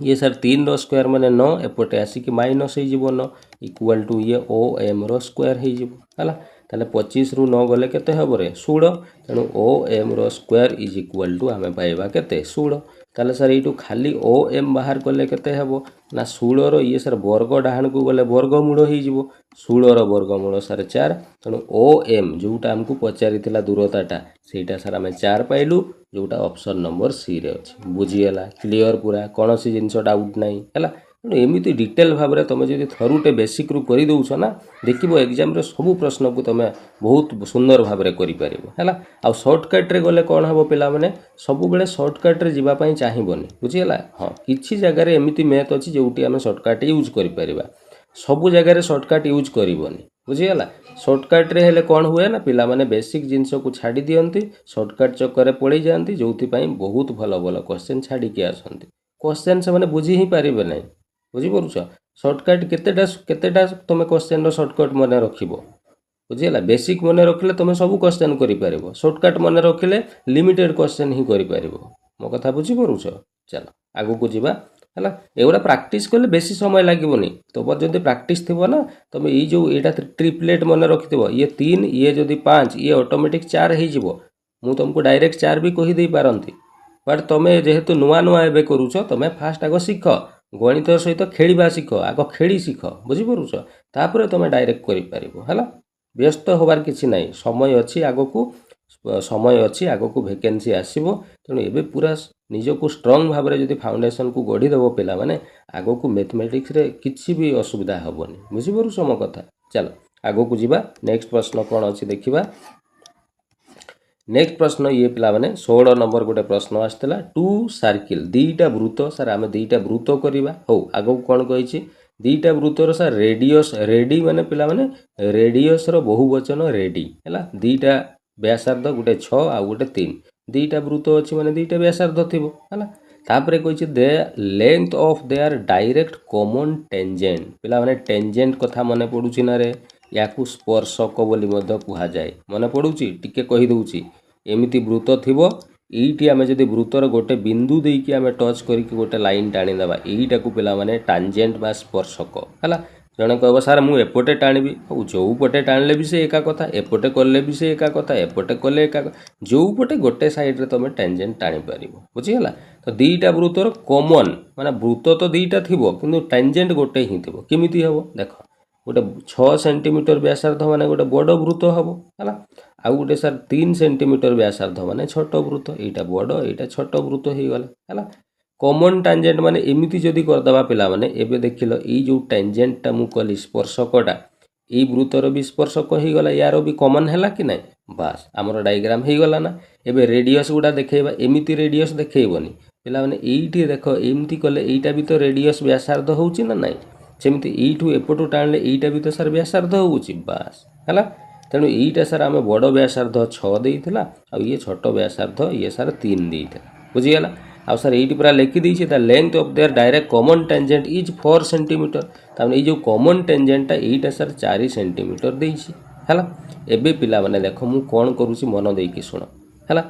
ଇଏ ସାର୍ 3ର ସ୍କୋୟାର ମାନେ 9, ଏପଟେ ଆସିକି ମାଇନସ୍ ହେଇଯିବ 9 ଇକ୍ୱାଲ୍ ଟୁ ଇଏ OMର ସ୍କୋୟାର ହେଇଯିବ ହେଲା। ତାହେଲେ 25ରୁ 9 ଗଲେ କେତେ ହେବ ରେ 16। ତେଣୁ OMର ସ୍କୋୟାର ଇଜ୍ ଇକ୍ୱାଲ୍ ଟୁ ଆମେ ପାଇବା କେତେ 16। ତାହେଲେ ସାର୍ ଏଇଠୁ ଖାଲି OM ବାହାର କଲେ କେତେ ହେବ ନା 16ର ଇଏ ସାର୍ ବର୍ଗ ଡାହାଣକୁ ଗଲେ ବର୍ଗମୂଳ ହେଇଯିବ। 16ର ବର୍ଗମୂଳ ସାର୍ 4। ତେଣୁ OM ଯେଉଁଟା ଆମକୁ ପଚାରିଥିଲା ଦୂରତାଟା, ସେଇଟା ସାର୍ ଆମେ 4 ପାଇଲୁ, ଯେଉଁଟା ଅପସନ୍ ନମ୍ବର Cରେ ଅଛି। ବୁଝିଗଲା? କ୍ଲିଅର ପୁରା, କୌଣସି ଜିନିଷ ଡାଉଟ୍ ନାହିଁ ହେଲା। ତେଣୁ ଏମିତି ଡିଟେଲ୍ ଭାବରେ ତୁମେ ଯଦି ଥରୁଟେ ବେସିକ୍ରୁ କରିଦେଉଛ ନା, ଦେଖିବ ଏକ୍ଜାମ୍ରେ ସବୁ ପ୍ରଶ୍ନକୁ ତୁମେ ବହୁତ ସୁନ୍ଦର ଭାବରେ କରିପାରିବ ହେଲା। ଆଉ ସର୍ଟକଟ୍ରେ ଗଲେ କ'ଣ ହେବ ପିଲାମାନେ, ସବୁବେଳେ ସର୍ଟକଟ୍ରେ ଯିବା ପାଇଁ ଚାହିଁବନି, ବୁଝିଗଲା? ହଁ, କିଛି ଜାଗାରେ ଏମିତି ମ୍ୟାଥ୍ ଅଛି ଯେଉଁଠି ଆମେ ସର୍ଟକଟ୍ ୟୁଜ୍ କରିପାରିବା, ସବୁ ଜାଗାରେ ସର୍ଟକଟ୍ ୟୁଜ୍ କରିବନି, ବୁଝିଗଲା? ସର୍ଟକଟ୍ରେ ହେଲେ କ'ଣ ହୁଏ ନା, ପିଲାମାନେ ବେସିକ୍ ଜିନିଷକୁ ଛାଡ଼ି ଦିଅନ୍ତି, ସର୍ଟକଟ୍ ଚକ୍କରରେ ପଳେଇ ଯାଆନ୍ତି, ଯେଉଁଥିପାଇଁ ବହୁତ ଭଲ ଭଲ କ୍ୱେଶ୍ଚନ୍ ଛାଡ଼ିକି ଆସନ୍ତି। କ୍ୱେଶ୍ଚନ୍ ସେମାନେ ବୁଝି ହିଁ ପାରିବେ ନାହିଁ, ବୁଝିପାରୁଛ? ସର୍ଟକଟ୍ କେତେଟା ତୁମେ କ୍ୱେଶ୍ଚନ୍ର ସର୍ଟକଟ୍ ମନେ ରଖିବ, ବୁଝିଗଲା? ବେସିକ୍ ମନେ ରଖିଲେ ତୁମେ ସବୁ କ୍ୱେଶ୍ଚନ୍ କରିପାରିବ, ସର୍ଟକଟ୍ ମନେ ରଖିଲେ ଲିମିଟେଡ୍ କ୍ୱେଶ୍ଚନ୍ ହିଁ କରିପାରିବ। ମୋ କଥା ବୁଝିପାରୁଛ? ଚାଲ ଆଗକୁ ଯିବା ହେଲା। ଏଗୁଡ଼ା ପ୍ରାକ୍ଟିସ୍ କଲେ ବେଶୀ ସମୟ ଲାଗିବନି। ତୁମର ଯଦି ପ୍ରାକ୍ଟିସ୍ ଥିବ ନା, ତୁମେ ଏଇ ଯେଉଁ ଏଇଟା ଟ୍ରିପ୍ଲେଟ୍ ମନେ ରଖିଥିବ, ଇଏ 3, ଇଏ ଯଦି 5, ଇଏ ଅଟୋମେଟିକ୍ 4 ହେଇଯିବ। ମୁଁ ତୁମକୁ ଡାଇରେକ୍ଟ 4 ବି କହିଦେଇ ପାରନ୍ତି, बट तुम जेहेतु नुआ नुआ एबे करूछ तुम फास्ट आग शिख गणित सहित खेलिबा शिख आग खेली शिख बुझीपुछ तापर तुम डायरेक्ट कर व्यस्त होबार किसी ना समय अच्छी आगक समय अच्छी आगक वैकेंसी आसो तेणु एबे पूरा निजक स्ट्रंग भाव में जब फाउंडेशन को गढ़ीदेव पिला माने आगक मैथमेटिक्स रे किसी भी असुविधा हेनी बुझीपुछ मो कथा चलो आगक जावा नेक्स्ट प्रश्न कौन अच्छी देखा नेक्स्ट प्रश्न ये पिला माने 16 नंबर गोटे प्रश्न आसला टू सर्किल दीटा वृत्त सर आम दीटा वृत्त करवा हो आगक कौन कही दीटा वृत्तर सर रेडियस रेडी माने पिला माने रेडियस रो बहुवचन रेडी है दीटा व्यासार्ध गोटे 6 आ गोटे 3 दीटा वृत्त अच्छी माने दीटा व्यासार्ध थी है तापर कही the length of their direct common tangent पिला माने टेंजेंट कथा मन पड़ुछि ना रे या स्पर्शक बोली मध्य कहा जाए मन पड़ुछि टिके कहि दउछि एमिति वृत्त थिबो एइटी आमे जदि वृत्तर गोटे बिंदु देकी आमे टच करके गोटे लाइन टाणी देबा एइटा को पिला माने टांजेंट बा स्पर्शक हला जणे कहबो सर मु एपटे टाणीबी हो जो पटे टाणले भी से एका कथा एपटे करले भी से एका कथा एपटे कले एका जो पटे गोटे साइड रे तमे टांजेंट टाणी परिबो बुझी गला तो दीटा वृत्तर कॉमन माने वृत्त तो दीटा थिबो किंतु टांजेंट गोटे ही थिबो केमिति हबो देखो गोटे 6 सेंटीमीटर व्यासार्ध माने गोटे बड़ वृत्त हबो हला आउ गोटे सर 3 सेंटीमीटर व्यासार्ध माने छोट वृत्त एटा बड़ एटा छोट वृत्त हो गला हला कॉमन टांजेंट माने एमिति जदि करदबा पिला माने एबे देखिलो ई जो टांजेंट टा मु कली स्पर्शकटा ई वृत्तर भी स्पर्शक हो गला यार भी कॉमन हैला कि नै बास हमर डायग्राम हो गला ना एबे रेडियस गुडा देखैबा एमिति रेडियस देखैबनी पिला माने एइठी देखो एमिति कले एइटा भी तो रेडियस व्यासार्ध होउची ना नै सेमती एइठू एपटू टाणले एइटा भी तो सर व्यासार्ध होउची बास हैला तेणु एइटा सर आमे बड़ व्यासार्ध 6 देइथिला आ ये छोट व्यासार्ध ये सर 3 देइथिला बुझिगला आ सर एइटी पूरा लिखि देइछि the length of their direct common tangent is 4 centimetre तामे ए जो कॉमन टेंजेंट एइटा सर 4 सेंटीमीटर देइछि हैला एबे पिला माने देखो मु कोन करूछि मन देइकि सुनो हैला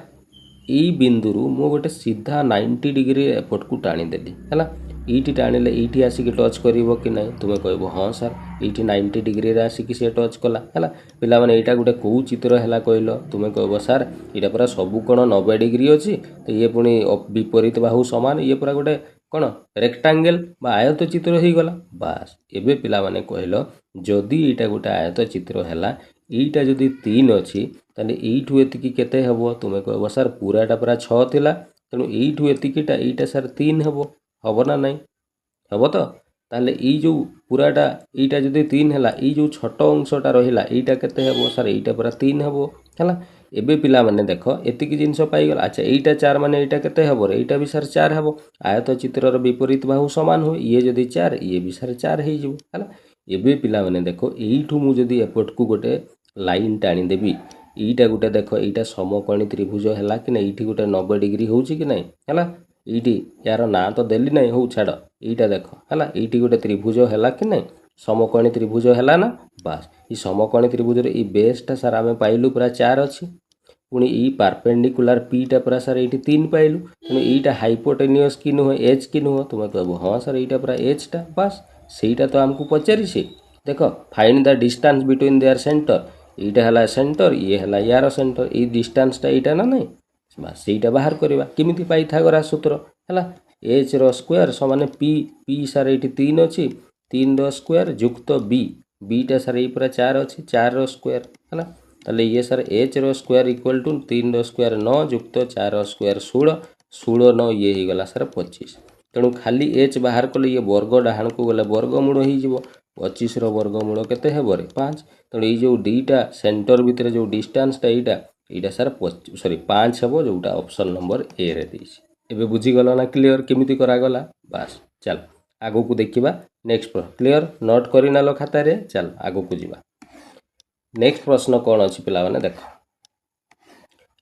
ई बिंदुरु मु गोटे सीधा 90 डिग्री एपट को टाणी देली हैला एइटी टाणिले एइटी आसिक टच करिवो कि नै तुमे कहबो हां सर एइटी 90 डिग्री रे आसिक से टच कला हैला पिला माने एइटा गोटे को चित्र हैला कहलो तुमे कहबो सर एटा पूरा सब कोण 90 डिग्री अछि तो ये पुनी विपरीत बाहु समान ये पूरा गोटे कोण रेक्टेंगल बा आयत चित्र हो गला बास एबे पिला माने कहलो जदी एटा गोटे आयत चित्र हैला एइटा जदी 3 अछि ताले एइठू एतिकी केते हबो तुमे कहबो सर पूराटा पूरा 6 थिला तेणु एइठू एतिकीटा एइटा सर 3 हबो हबो ना नहीं हबो तो ताले ई जो पूराटा एइटा जदी 3 हैला ई जो छोट अंशटा रहिला एइटा केते हबो सर एइटा पूरा 3 हबो हैला एबे पिला माने देखो एतिकी जिंस पाई गला अच्छा एइटा 4 माने एइटा केते हबो रे एइटा भी सर 4 हबो आयत चित्रर विपरीत बाहु समान हो ये जदी 4 ये भी सर 4 हे जिवो हैला एबे पिला माने देखो एइठू मु जदी एपट को गोटे लाइन टाणी देबी एइटा गोटे देखो एइटा समकोणी त्रिभुज हैला कि नै एइठी गोटे 90 डिग्री होउची कि नै हैला एइठी यार ना तो देली नै हो छाड़ एइटा देखो हैला एइठी गोटे त्रिभुज हैला कि नै समकोणी त्रिभुज हैला ना बास ई समकोणी त्रिभुज रे ई बेसटा सर आमे पाइलु पूरा 4 अछि पुणी ई परपेंडिकुलर पी टा पूरा सर एइठी 3 पाइलु तेणु एइटा हाइपोटेनियस कि नुह एच कि नुह तुमे कहबो हां सर एइटा पूरा एच टा बास सेइटा तो हमकु पचारि से देखो find the distance between their centre एइटा हला सेंटर ये हला यार सेंटर ई डिस्टेंस टा एइटा ना नै बस सेइटा बाहर करबा किमिति पाइथागोरस सूत्र हला एच रो स्क्वायर समान पी पी सर एइठी 3 अछि 3 रो स्क्वायर युक्त बी बी टा सर ए पूरा 4 अछि 4 रो स्क्वायर हला ताले ये सर एच रो स्क्वायर इक्वल टू 3 रो स्क्वायर 9 युक्त 4 रो स्क्वायर 16 16 9 ये ही गला सर 25 तेणु खाली एच बाहर कले ये वर्ग डाहण को गले वर्गमूल हो जिवो 25 रो वर्गमूल केते हेबो रे 5 तेणु ये जो डीटा सेंटर भितर जो डिस्टेंस टा एइटा सर सॉरी 5 हेबो जोटा ऑप्शन नंबर ए रे देछि एबे बुझी गलो ना क्लियर केमिति करा गला बस चल आगो को देखिबा नेक्स्ट क्लियर नोट करी नालो खाता रे चल आगो को जीवा नेक्स्ट प्रश्न कौन अच्छी पिला माने देखो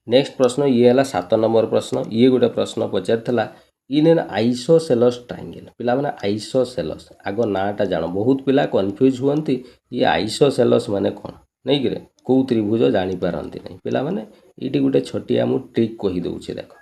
नेक्स्ट प्रश्न ये है 7 नंबर प्रश्न ये गोटे प्रश्न पचार इन एन आइसोसेलस ट्रायंगल पिला माने आइसोसेलस आगो नाटा जानो बहुत पिला कंफ्यूज हुअंती ये आइसोसेलस माने कौन नहीं कि कौ त्रिभुज जानी पारंती नहीं पिला माने एटी गोटे छोटिया मु ट्रिक कहि दउछि देखो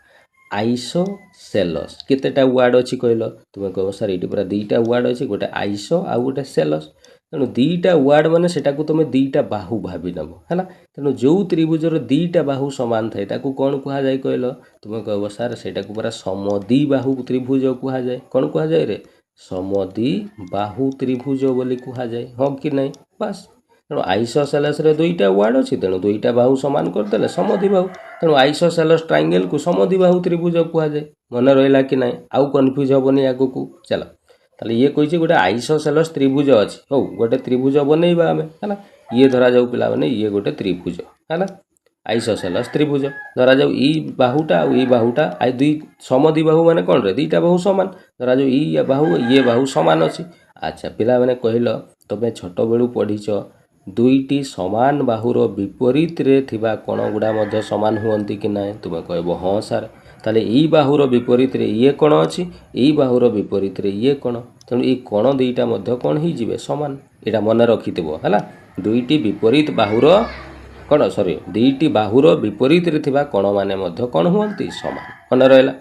आइसोसेलस केतेटा वर्ड अछि कहलो तुमे कहबो सर एटी पूरा दुईटा वर्ड अछि गोटे आइसो आ गोटे सेलस तेणु दुईटा वार्ड माने सेटाकू तुम दुईटा बाहु भावी नब है। तेणु जो त्रिभुजर दुईटा बाहु सामान थाए ताकू कौन कह जाए कहल तुम कह सर सेटा पूरा समद्विबाहु त्रिभुज कह जाए। कौन कह जाए रे समद्विबाहु त्रिभुज बोली कह जाए हाँ कि नहीं। बस तेणु आइसोसेलेस दुईटा वार्ड अच्छी तेणु दुईटा बाहु सामान करदे समद्विबाहु तेणु आइसोसेलेस ट्रायंगल को समद्विबाहु त्रिभुज कह जाए। मन रहा कि ना आउ कन्फ्यूज हेनी आगक चल ताले ये कही गोटे आइसोसेलेस त्रिभुज अच्छी हो गोटे त्रिभुज बनइबा आम है ये धरा जाऊ पिला माने ये गोटे त्रिभुज है आइसोसेलेस त्रिभुज धरा जाऊ ई बाहुटा आ बाहुटा आई दुई समद्विबाहु माने कौन रे दुईटा बाहु सामान धरा जाऊ ई बाहु सामान अच्छी। अच्छा पिला माने कहल तुम छोट बेलू पढ़ीच दुईटी समान बाहुर विपरीत रे थिबा कोण गुड़ा मध्य समान हुअंती कि ना तुम कहब हाँ सार ताले ई बाहुर विपरीत रे ये कोण अच्छी ई बाहुर विपरीत रे ये कोण तेणु ये कोण दुईटा मध्य कौन ही जिवे समान एटा मन रखिथिबो हला दुईटी विपरीत बाहुर कौन सॉरी दुईटी बाहुर विपरीत रे थिबा कोण माने मध्य कौन हुअंती समान मन रहला।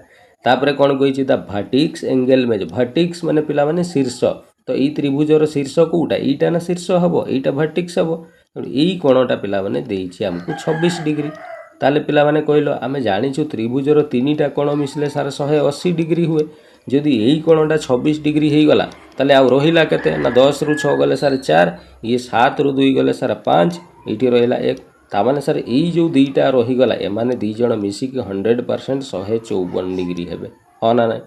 तापरे कौन कहिछि द वर्टिक्स एंगल मेज वर्टिक्स माने पिला माने शीर्ष तो ई त्रिभुजर शीर्ष कोटा ईटा ना शीर्ष हबो ईटा वर्टिक्स हबो तेणु ई कोणटा पिला माने देइछि हमकु 26 डिग्री। ताले पिला माने कहलो आमे जानिछु त्रिभुजर तीनटा कोण मिसले सार 180 डिग्री हुए जदि यही कोणटा 26 डिग्री हो गला ताले आउ रहिला केते ना 10 रु 6 गले सार 4 ये 7 रु 2 गले सार 5 एठी रहिला 1 तामाने सार एई जो दुईटा रहीगला एमाने दी जण मिसिक 100% 154 डिग्री हेबे हाँ ना ना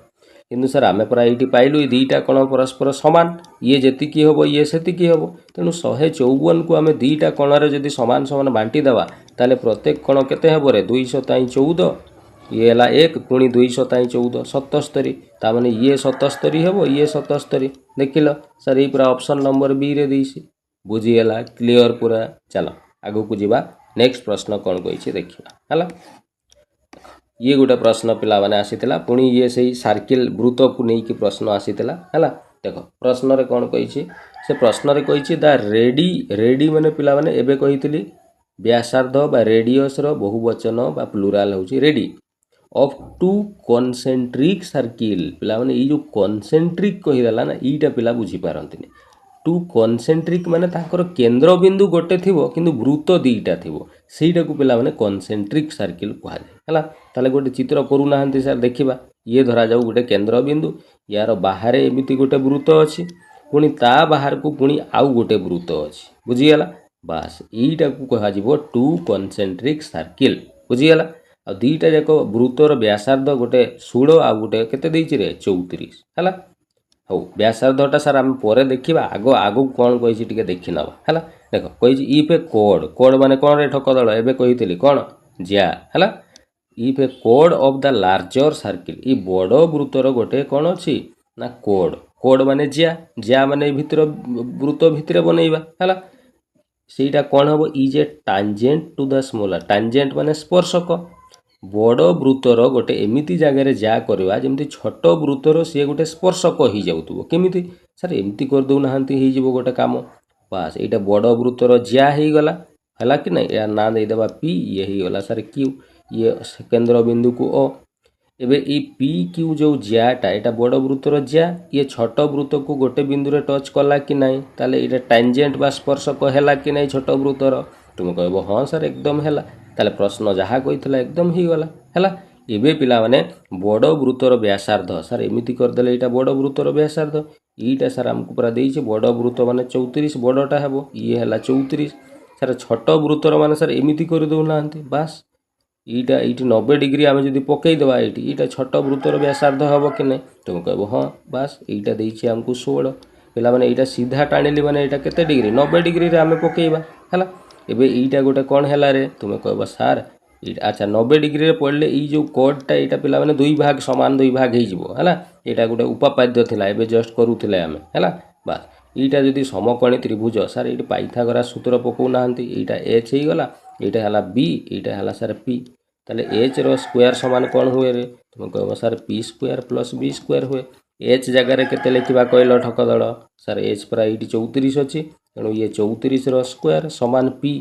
किंतु सर आमे परा ये पाइलु दुईटा कोण परस्पर सामान ये जेतिकी हम ये सेतिकी हम तेणु 154 को आमे दुईटा कोणरे जदि सामान सामान बांटी देवा ताले प्रत्येक कोण केते हेबो रे 200 ताई 14 ये हला 1 पुणी 200 ताई 14 77 तामाने ये 77 हेबो ये 77 देखिल सर ये पूरा ऑप्शन नंबर बी रे देइसी बुझीगला क्लियर पूरा। चलो आगो को जीवा नेक्स्ट प्रश्न कौन कही देखा है ये गोटे प्रश्न पिला माने आसीथिला पुणी ये सही सर्किल वृत्त को लेकिन प्रश्न आसीथिला है देख प्रश्न रे कौन कही से प्रश्न रे कही द रेडी रेडी माने पिला माने एबे कहितली व्यासार्ध बा रेडियस रो बहुवचन बा प्लुराल होची ready of to concentric circle पिला माने ई जो कॉन्सेंट्रिक कहिदेला ना ईटा पिला बुझी पारंतिनी टू कॉन्सेंट्रिक माने ताकर केंद्र बिंदु गोटे थिबो किंतु वृत्त दुईटा थिबो सेटा को पिला माने कॉन्सेंट्रिक सर्किल कहा जाय हला ताले गोटे चित्र करू नाहंती सर देखिबा ये धरा जाऊ गोटे केंद्र बिंदु यार बाहर एमिति गोटे वृत्त अछि पुणी ता बाहर को पुणी आउ गोटे वृत्त अछि बुझिगला बास एटा को कहा जिवो टू कॉन्सेंट्रिक सर्किल बुझिगला आ दुईटा जाक वृत्तर व्यासार्ध गोटे 16 आ गोटे केते देइछि रे 34 हला हो व्यासार्धटा सार आम पर देखा आग आग कौन कही देखी नवा है देख कही इफ ए कोड कोड माने कौन रे ठक दल एबे कही कौन ज्या है इफ ए कोड ऑफ द लार्जर सर्किल ई बड़ वृत्तर गोटे कौन अच्छी ना कोड कोड माने ज्या ज्या माने भितर वृत्त भितर बनइबा है सेटा कौन हम is a tangent to the smaller tangent माने स्पर्शक बड़ वृत्तर गोटे एमिति जगह जा करवा जमी छोट वृत्तर सी गोटे स्पर्शक हो जाऊँ केमिति सर एमती करदे ना हो गोटे कम बास यहाँ बड़ वृत्तर ज्या हो गला है कि ना या ना देदेबा पी ये हो गला सर क्यू ये केंद्र बिंदु को ओ एबे ई पी क्यू जो ज्याटा यहाँ बड़ वृत्तर ज्या ये छोट वृत्त को गोटे बिंदु रे टच कला कि ना ताले ये टांजेंट बा स्पर्शक है कि ना छोट वृत्तर तुम कह हाँ सर एकदम है ताले प्रश्न जहाँ कही एकदम ही गला है एबे पिला माने बड़ वृत्तर व्यासार्ध सर एमिति करदेले यहाँ बड़ वृत्तर व्यासार्ध ईटा सर आमको पूरा देइछे बड़ वृत्त माने 34 बड़टा हेबो ये हला 34 सर छोट वृत्तर माने सर एमिति कर दउ नाहंती बास ईटा 90 डिग्री आमे जदी पकई देबा ईटा छोट वृत्तर व्यासार्ध हेबो कि नै तुम कहबो हां बास ईटा देइछे आमको 16 पिला माने ईटा सीधा टाणिली माने ईटा केते डिग्री 90 डिग्री रे आमे पकईबा हला एबे ईटा गोटे कोन हैला रे तुम कहबो सर अच्छा 90 डिग्री रे पड़ले ई जो कोडटा एटा पिला माने दुई भाग समान दुई भाग हे जिवो हला एटा गोटे उपपाद्य थिला एबे जस्ट करूथिले आमे हला बास ईटा जदी समकोणी त्रिभुज सर एटी पाइथागोरस सूत्र पकौ नाहंती ईटा h हे गला एटा हला b एटा हला सर p ताले h रो स्क्वायर समान कोन हुए रे तुम कहबो sir p square plus b square हुए h जगह रे केते लिखिबा कहलो ठक दड़ सर h पर एटी 34 अछि तेणु ये 34 रो स्क्वायर समान p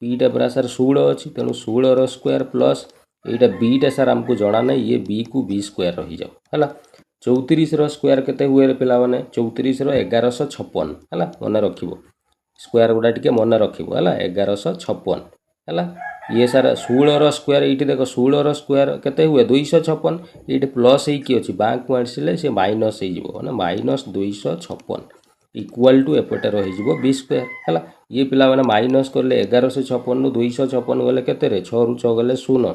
पीटा पूरा सर 16 अच्छी तेणु 16 रो स्क्वायर प्लस यहाँ बीटा सर आमको जना ना ये बी को बी स्क्वायर रही जाओ है 34 स्क्वायर केते हुए पिला माने 34 1156 है मन रखिबो स्क्वायर गुड़ा टिके मन रखिबो है 1156 है ये सारा 16 स्क्वायर ये देख 16 स्क्वायर केते हुए 256 ये प्लस ही अच्छी बैंक को आसले सी माइनस हो माइनस 256 इक्वाल टू एपटे रही 20 स्क्वायर है ये पिला माने माइनस कले 1156 रु 256 गले केते 6 रु 6 गले 0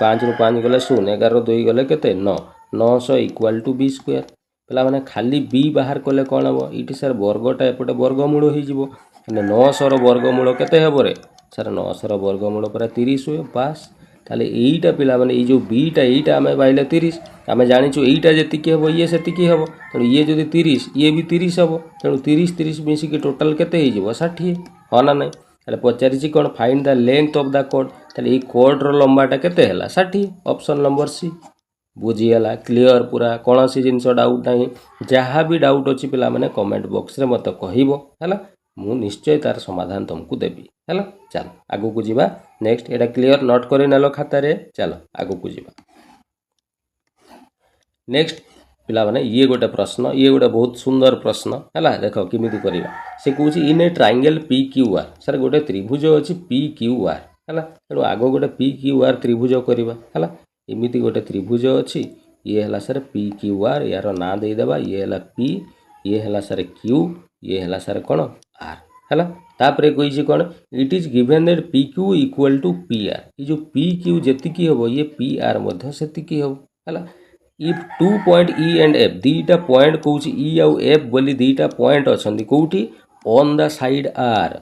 5 रु 5 गले 0 11 रु 2 गले केते 9 900 इक्वाल टू 20 स्क्वायर पिला माने खाली बी बाहर कले कौन हम ये सर वर्गटा एपटे वर्गमूल हो 900 वर्गमूल केते हेबो रे सर 900 वर्गमूल पर 30 हुए पास ताले एईटा पिला माने ये जो बीटा एईटा आमे पाइले 30 आमे जानिछु एईटा जेतिकी हेबो ये सेतिकी हेबो तेणु ये जदि 30 ये भी 30 हेबो तेणु 30 30 मिसिकी टोटल केते हे जिवो 60 हो ना नहीं ताले पचारिछि कोन find the length of the कोड ताले ए कोड रो लंबाटा केते हला 60 ऑप्शन नंबर सी बुझीगला क्लियर पूरा कौन सी जिनस डाउट नहीं जहाँ भी डाउट अच्छी पिला माने कमेंट बॉक्स रे मत कहबो हैला मु निश्चय तार समाधान तुमको देबी हैला चलो आगु को जीवा नेक्स्ट एटा क्लियर नोट करि नेलो खाता रे चलो आगु को जीवा नेक्स्ट पिला माने ये गोटे प्रश्न ये गोटे बहुत सुंदर प्रश्न हैला देखो किमिति करिवा से कहूची in a triangle P Q R sir गोटे त्रिभुज अछि पी क्यू आर हैला तेणु आगो गोटे पी क्यू आर त्रिभुज करिवा हैला एमिति गोटे त्रिभुज अच्छी ये है सर पी क्यू आर यार ना देदेबा ये है पी ये है सर क्यू ये है सर कौन आर है तापर कही कौन it is given that P Q equal to P R ये जो पी क्यू जेतिकी हम ये पी आर सेतिकी हम है if 2 point E and F दीटा पॉइंट कौच ई आउ एफ बोली दीटा पॉइंट अच्छा कौटी on the side R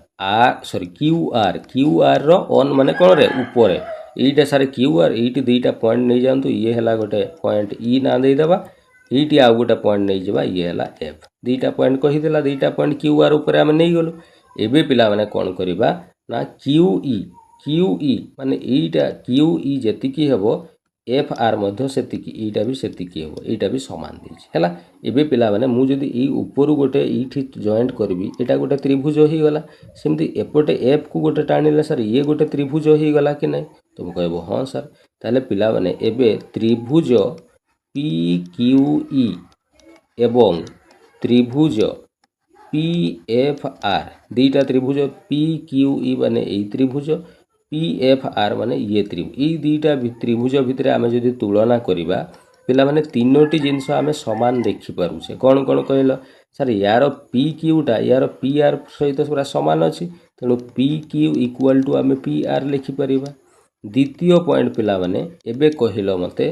sorry Q R रो ऑन माने कौन रे ऊपर এইটা সারে কিউ আর এইটি দুইটা পয়েন্ট নেই যাଆନ୍ତୁ ইয়ে হেলা গোটে পয়েন্ট ই না ଦେଇଦେବା এইটি ଆଉ ଗୋଟେ ପଏଣ୍ଟ ନେଇଯିବା ଇଏ ହେଲା ଏଫ୍ ଦୁଇଟା ପଏଣ୍ଟ କହିଦେଲା ଦୁଇଟା ପଏଣ୍ଟ କ୍ୟୁ ଆର୍ ଉପରେ ଆମେ ନେଇଗଲୁ ଏବେ ପିଲାମାନେ କ'ଣ କରିବା ନା କ୍ୟୁ ଇ ମାନେ ଏଇଟା କ୍ୟୁ ଇ ଯେତିକି ହେବ एफ आर मध्य सेतिकी एटा भी सेतिकी हेबो एटा भी समान देछि हैला एबे पिला माने मु जदी ई ऊपर गोटे ईठी जॉइंट करबी एटा गोटे त्रिभुज ही गला सेमती एपटे एफ को गोटे टाणिले सर ये गोटे त्रिभुज ही गला कि नहीं तुम कहबो हां सर ताले पिला माने एबे त्रिभुज पी क्यू ई एवं त्रिभुज पी एफ आर दीटा त्रिभुज पी क्यू ई माने ए त्रिभुज पी एफ आर माने ये त्रिभुज ये दीटा त्रिभुज भितर आम जदि तुलना करवा पिला माने तीनोटी जिनस आम समान देखिपारे कौन कौन कहल सर यार पी क्यूटा यार पी आर सहित पूरा सामान अच्छी तेणु पी क्यू इक्वाल टू आम पी आर लिखिपर द्वितीय पॉइंट पिला माने एबे कहल मते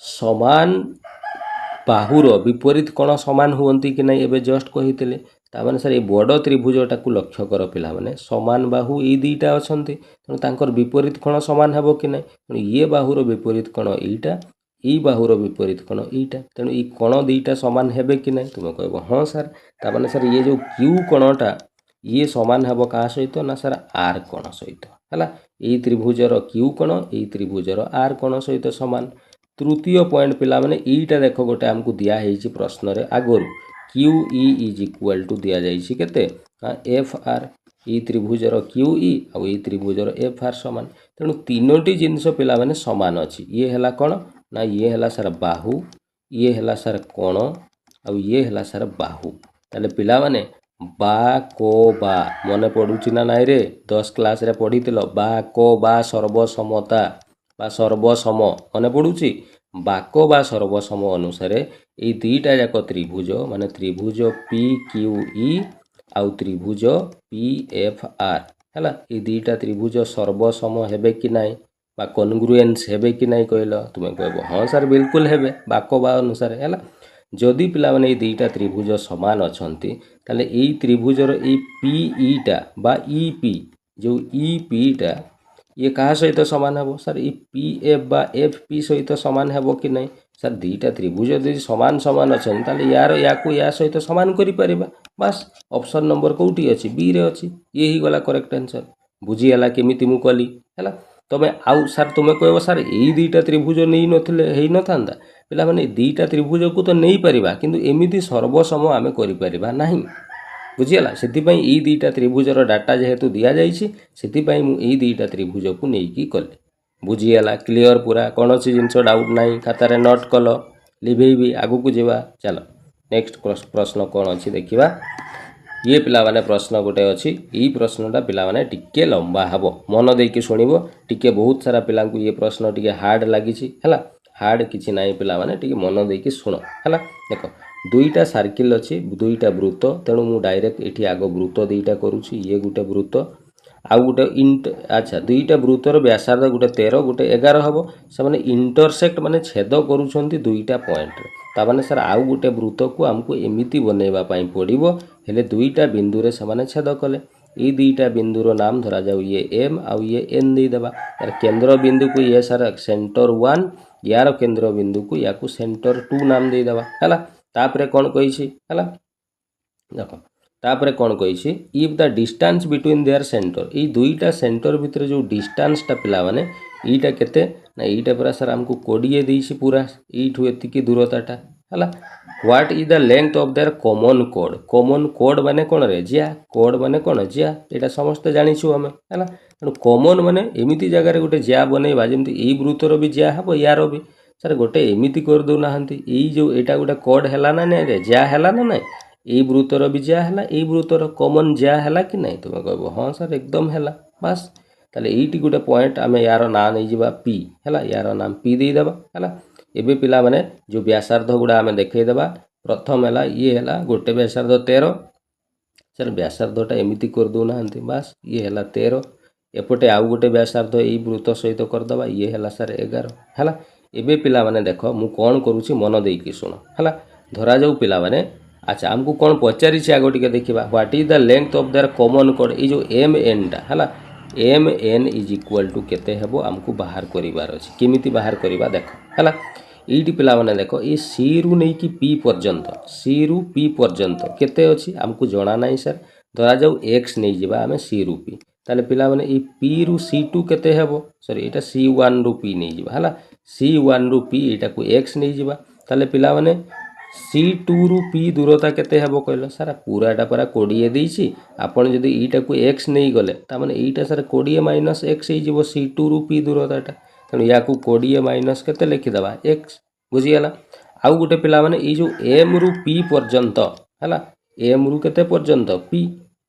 समान बाहुर विपरीत कौन सामान हुअंती कि नहीं एबे जस्ट कही ताମାନେ सर ये बड़ त्रिभुजटा को लक्ष्य कर पिला माने समान बाहु ये दीटा अच्छा तेणु तांकर विपरीत कोण समान हेबो कि नहीं तेणु ये बाहुर विपरीत कोण एटा ये बाहुर विपरीत कोण एटा तेणु ये कोण दीटा समान हेबे कि नहीं तुम कहबो हाँ सर ताମାନେ सर ये जो क्यू कोणटा ये समान हेबो का सहित ना सर आर कोण सहित हैला ये त्रिभुजर क्यू कोण ये त्रिभुजर आर कोण सहित समान तृतीय पॉइंट पिला माने एटा देखो गोटे हमको दिया हेछि प्रश्न रे आगरु Q E is equal to दिया जाइछि केते एफ आर ई त्रिभुजर क्यू ई आ ई त्रिभुजर एफ आर समान तेणु तीनोटी जिनस पिला माने समान अछि ये हला कोन ना ये हला सर बाहु ये हला सर कोण आ ये हला सर बाहु ताले पिला माने बा को बा मने पडुछि ना नाइ रे 10 क्लास रे पढितिलो बा को बा सर्वसमता बा सर्वसम मने पडुछि बाको बा सर्वसम अनुसार ये दुईटा जाक त्रिभुज माने त्रिभुज पी क्यू ई आउ त्रिभुज पी एफ आर है ये दुईटा त्रिभुज सर्वसम हेबे कि नहीं बा कन्ग्रुएंस हेबे कि नहीं कहल तुम्हें कहब हाँ सर बिल्कुल हेबे बाको बा अनुसार है जदि पिला माने ये दुईटा त्रिभुज समान अच्छी ताले ये त्रिभुजर ये पी ईटा बा ई पी जो ई पीटा ये कहा सहित सामान हेबो सर ये पी एफ बा एफ पी सहित सामान हेबो कि नहीं सर दुईटा त्रिभुज यदि समान समान अच्छा ताले यार या को या सहित सामान करि परिबा बस ऑप्शन नंबर कोठी अछि बी रे अछि ये ही गला करेक्ट आंसर बुझी हला केमिति मु कली हला तमे आउ सर तुमे कहबो सर एई दुईटा त्रिभुज नै नथिले हेई नथांदा पिला माने दुईटा त्रिभुज को तो नै परिबा किंतु एमिति सर्वसम आमे करि परिबा नाही बुझीगला से यही दुईटा त्रिभुजर डाटा जेहेतु दि जाइए से यही दुईटा त्रिभुज को लेकिन कले बुझीगला क्लीयर पूरा कौन सी जिनस डाउट ना खातार नोट कल लिभेबी आगु को जीवा चलो नेक्स्ट प्रश्न कौन अच्छी देखा ये पिला माने प्रश्न गोटे अच्छी ये प्रश्नटा पिला माने टिके लंबा हम मन देकी शुणव टिके बहुत सारा पिला ये प्रश्न टिके हार्ड लगी है हार्ड किसी ना पिला माने टिके मन देकी शुण है देख दुईटा सर्किल अच्छी दुईटा वृत्त तेणु मु डायरेक्ट ये आग वृत्त दुईटा करुँची ये गोटे वृत्त आउ गोटे अच्छा दुईटा वृत्तर व्यासार्ध गोटे 13 गोटे 11 हम से इंटरसेक्ट माने छेद करुँच दुईटा पॉइंट ताने सर आउ गोटे वृत्त को आमको एमती बनवाई पड़ो हेले दुईटा बिंदु रे से छेद कले ये दुईटा बिंदुर नाम धरा जाऊ ये एम आउ ये एन देदेबा यार केंद्र बिंदु को ये सर सेंटर 1 यार केंद्र बिंदु को या सेंटर 2 नाम देदेबा है तापरे कौन कही है देख तापरे कौन कही if the distance between their centre ये दुईटा सेंटर भितर जो डिस्टेंसटा पिला माने ईटा केते ना ईटा पूरा सर आमको 20 देइछि पूरा ईठू एतिकी दूरताटा हला what is the length of their common code माने कोन रे जिया कोड माने कोन जिया एटा समस्त जानिछु हमें हला तेणु कॉमन माने एमिति जगह रे गोटे जिया बनेबा जेमति एई वृत्तर भी जिया हबो यार भी सर गोटे एमिति कर दो नाहंती एई जो एटा गोटे कोड हैला ना नै रे जिया हैला ना नै ये वृत्तर भी जा है ये वृत्तर कॉमन जा है कि नहीं तुम कह हाँ सर एकदम है बास ताले ये गोटे पॉइंट आम यार ना नहीं जावा पी है यार नाम पी देदेबा है एबे पिला माने जो व्यासार्ध गुड़ा आम देखईदेबा प्रथम है ये है गोटे व्यासार्ध 13 सर व्यासार्धटा एमती कर दौना बास ये है 13 एपटे आउ गोटे व्यासार्ध यही वृत्त सहित करदे ये है सर 11 है एबे पिला माने देख मु कौन करुँची मन देकी शुण है धरा जाऊ पिला माने अच्छा आमको कौन पचारि आग टे देखा what is the length of their common कोड ये जो एम एन टा है M N is equal to केते हेबो आमको बाहर करिवार अछि केमिति बाहर करिवा देख है ये पिला माने देख ये सी रु नहीं कि पी पर्यंत सी रु पी पर्यंत केते अछि आमको जना नहीं सर धरा जाऊ एक्स नहीं जिबा आमे सी रु पी ताले पिला माने ये पी रु सी टू केते हेबो सॉरी एटा सी वन रु पी नहीं जिबा है सी वन रु पी एटा को एक्स नहीं जिबा ताले पिला माने सी टू रु पी दूरता केते हेबो कहलो सारा पूराटा पूरा 20 देइछि आपण जदि ईटा को x नहीं गले ता माने ईटा सारा 20 माइनस x ही जीवो सी टू रु पी दूरताटा तनु या को 20 माइनस केते लिखि दबा x बुझी गेला आउ गोटे पिला माने ई जो m रु p पर्यंत हला m रु केते पर्यंत p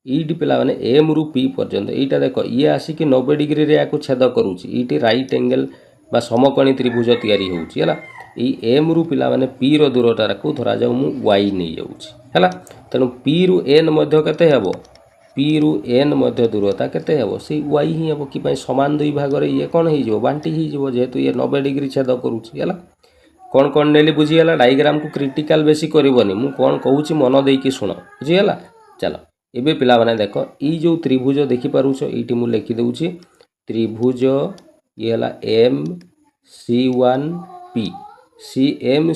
ईटी पिला माने m रु p पर्यंत ईटा देखो ये आसी कि 90 डिग्री रे या को छेद करूची ईटी राइट एंगल बा समकोणी त्रिभुज तयारी होउची हला ई एम रु पिला माने पी रो दूरता को धरा जाऊ मु वाई नहीं जाउची हला तेणु पी रु एन मध्य केते हेबो पी रु एन मध्य दूरता केते हेबो से वाई ही हेबो कि पई समान दुई भाग रे ये कोन ही जो बांटी ही जो जेतु ये 90 डिग्री छेद करूची हला कोन नेली बुझी गेला डायग्राम को क्रिटिकल बेसी करबोनी मु कोन कहूची मन देकी सुनो बुझी गेला चलो एबे पिला माने देखो ई जो त्रिभुज देखि पारुछ ईटी मु लिखि देउची त्रिभुज ये हला M C one P C M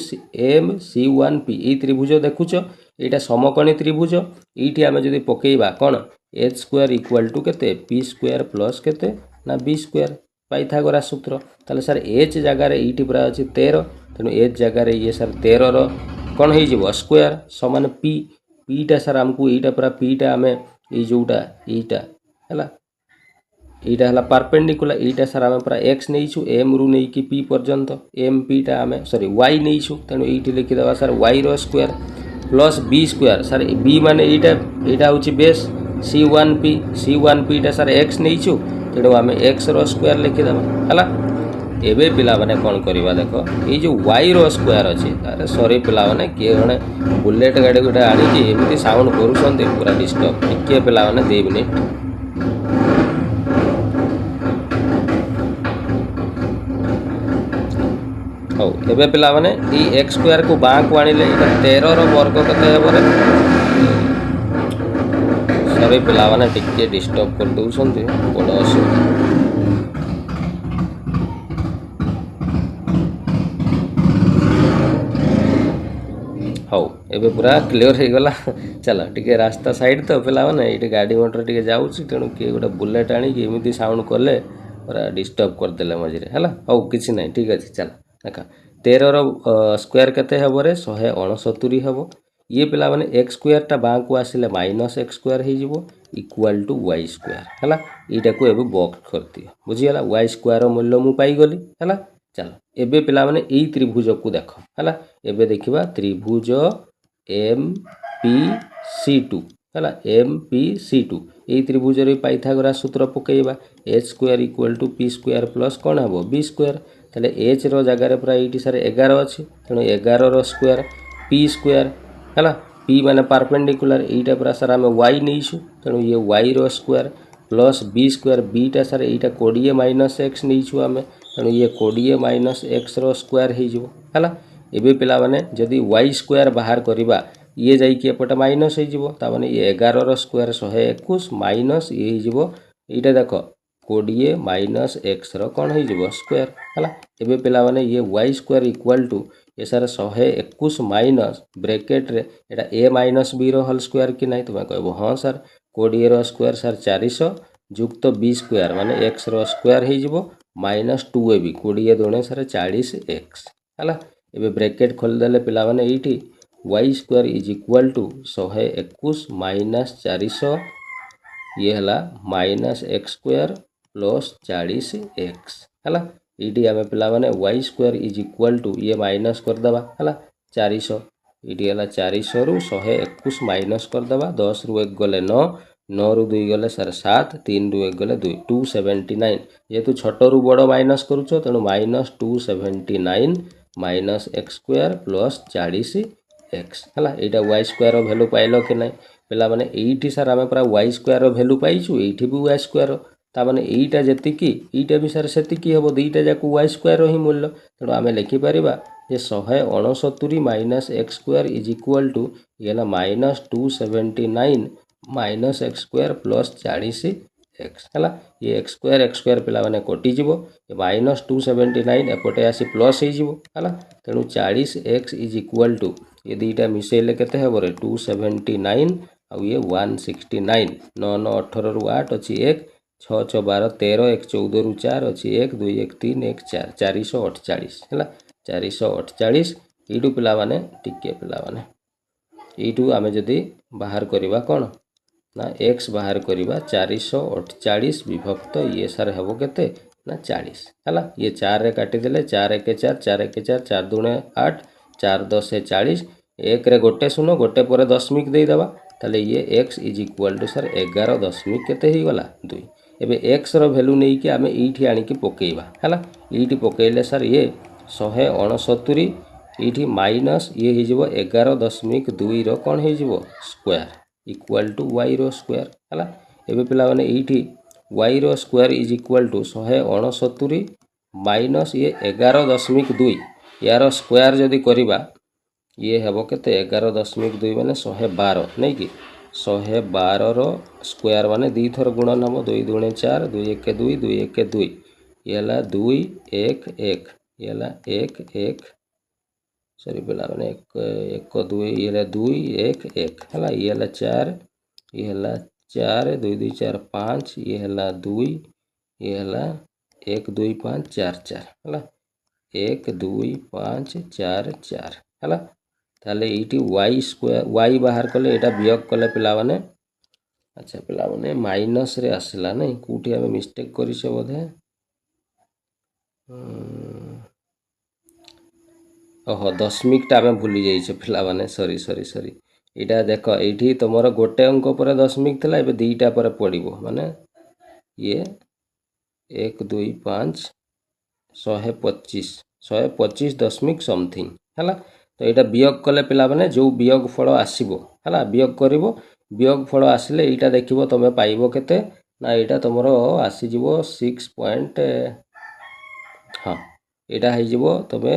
C one P ये त्रिभुज देखुच यहाँ समकोणी त्रिभुज ये आम जब पकेबा कौन एच स्क्वायर इक्वाल टू केते पी स्क्वायर प्लस केते ना बी स्क्वायर पाइथागोरस सूत्र ताले सर एच जगार ये पूरा अच्छी 13 तेणु एच जगार ये सर 13 रो कौन हो स्क्वायर समान पी पीटा सर आमको यहाँ पूरा पीटा आम ये जोटा यहीटा है এইটা হলা পারপেন্ডিকুলার এইটা স্যার আমি পুরা x নেইছু m রু নেই কি p পর্যন্ত m p টা আমি সরি y নেইছু তেণু এইটি লিখি দেবা স্যার y র square plus b square sir b মানে এইটা হচ্ছে বেস c1p c1p টা স্যার x নেইছু তেণু আমি x র স্কয়ার লিখি দেবা হলা এবে পিলা মানে কোন করিবা দেখো এই যে y র স্কয়ার আছে আরে সরি পিলা মানে কে জনে বুলেট গাড়ি গোটা আনি কি এমিতি সাউন্ড করুছন্তি পুরা ডিস্টার্ব টিকে পিলা মানে 2 মিনিট हौ एबे पिला माने ई x स्क्वायर को बाँ को आनिले इटा 13 रो वर्ग केते हेबो रे सॉरी पिला माने टिके डिस्टर्ब कर दउछन्ती बड़ असुविधा हौ एबे पूरा क्लियर हो गला चलो टिके रास्ता साइड तो पिला माने इटे गाड़ी मोटर टिके जाउची तेणु के गोटे बुलेट आनी कि एमिति साउंड करले पूरा डिस्टर्ब कर देले मझिरे हला हौ किछि नै ठीक अछि चल देखा 13 रो स्क्वायर केते हेबो रे 169 हेबो ये पिला माने x स्क्वायर टा बाँ को आसिले माइनस x स्क्वायर हे जिवो इक्वल टू y स्क्वायर हला एटा को एबे बॉक्स कर दियो बुझी गेला y स्क्वायर रो मूल्य मु पाई गली हला चलो एबे पिला माने एई त्रिभुज को देख है एबे देखिबा त्रिभुज MPC2 है MPC2 यही त्रिभुज पाइथागोरस सूत्र पकईबा h square equal to p square plus कौन हम b स्क्वायर ताले h रो जगार पूरा ये सारे 11 अच्छी तेणु 11 रो स्क्वायर p स्क्वायर है p माने परपेंडिकुलर यहीटा पूरा सारा आम y नहीं तेणु ये y रो स्क्वायर प्लस b स्क्वायर bटा सारे यहाँ 20 माइनस x नहीं आम तेणु ये 20 माइनस x रो स्क्वायर है एबे पिला माने जदि y स्क्वायर बाहर करवा ये जाइए एपटे माइनस हो ये 11 रो स्क्वायर 121 माइनस ये यहाँ देख 20 माइनस x रो कौन हो स्क्वायर है एबे पिला माने ये y स्क्वायर इक्वल टू ये सारे 121 माइनस ब्रैकेट रे एटा a माइनस b रो होल स्क्वायर कि नहीं तुम्हें कहबो हाँ सर 20 रो स्क्वायर सर 400 जुक्त b स्क्वायर माने x रो स्क्वायर हो माइनस 2ab 20 दुणे सर 40x है एबे ब्रैकेट खोलदेले पिला माने एठी y square is equal to 121 minus 400 ये है minus x square plus 40x है ये आम पिला माने y square is equal to ये माइनस करदे है 400 ये है 400 रु 121 माइनस करदे 10 रु 1 गले 9 9 रु 2 गले सर 7 3 रु 1 गले 2 279 जेहेतु छोट रु बड़ माइनस करुच तेणु minus 279 minus x square plus 40x है यहाँ y स्क्वायर भैल्यू पाइल कि नहीं पिला माने एठी सार आम पूरा y स्क्वायर भैल्यू पाइचु एठी भी y स्क्वायर तामाने एटा जेतिकी एटा भी सार सेतिकी हम दुईटा जाक y स्क्वायर ही मूल्य तेणु आम लिखिपर जे 169 minus x square is equal to ये minus 279 minus x square plus 40x है ये x स्क्वायर पिला माने कटिଯିव माइनस 279 एपटे आसी प्लस है तेणु 40x इज इक्वल टू ये दुईटा मिसेले केते हेब रे 279 आउ ये 169 9 9 18 रु 8 अच्छी 1 6 6 12 13 1 14 रु 4 अच्छी 1 2 1 3 1 4 448 है 448 यू पिला माने टिके पिला माने यू आम जदि बाहर करवा कौन ना x बाहर करवा 448 विभक्त ये सार हेब केते ना 40 है ये 4 रे काटिदेले 4 1 4 4 1 4 4 दुणे 8 4 10 40 1 रे गोटे शून्य गोटे पर दशमिक देदेबा ताले ये x is equal to sir 11 दशमिक केते ही गला 2 एबे x रो वैल्यू नहीं कि आमे एठी आनी की पकेइबा हला एठी पकेइले सर ये 169 एठी माइनस ये हिजबो 11.2 रो कोन हिजबो स्क्वायर इक्वल टू y रो स्क्वायर हला एबे पिला माने एठी y रो square is equal to 169 minus ये 11.2 यार स्क्वायर जदि करवा ये हेब केते 11.2 माने 112 नहीं कि 112 रो स्क्वायर माने दी थर गुणन हम 2 दुणे 4 2 1 2 2 1 2 ये 2 1 1 ये 1 1 सॉरी पिला माने 1 2 ये 2 1 1 है ये 4 ये 4 2 2 4 5 ये 2 ये 1 2 5 4 4 है 1 2 5 4 4 है ताले ये y स्क्वायर y बाहर कले एटा वियोग कले पिला माने अच्छा पिला माने माइनस रे आसला नहीं कोठी आमे मिस्टेक करिसे बोधे ओहो दशमिकटा आमे भूली जाइछे पिला माने सॉरी सॉरी सॉरी एटा देख एठी तमरो गोटे अंक पर दशमिक थला एबे दुईटा पर पड़िबो माने ये 1 2 5 125 दशमिक समथिंग है तो यहाँ वियोग कले पिला माने जो वियोग फल आसो है वियोग कर वियोग फल आसिले यहाँ देखो तुम पाइब केते ना यहाँ तुम आसीज 6 पॉइंट हाँ यहाँ तुम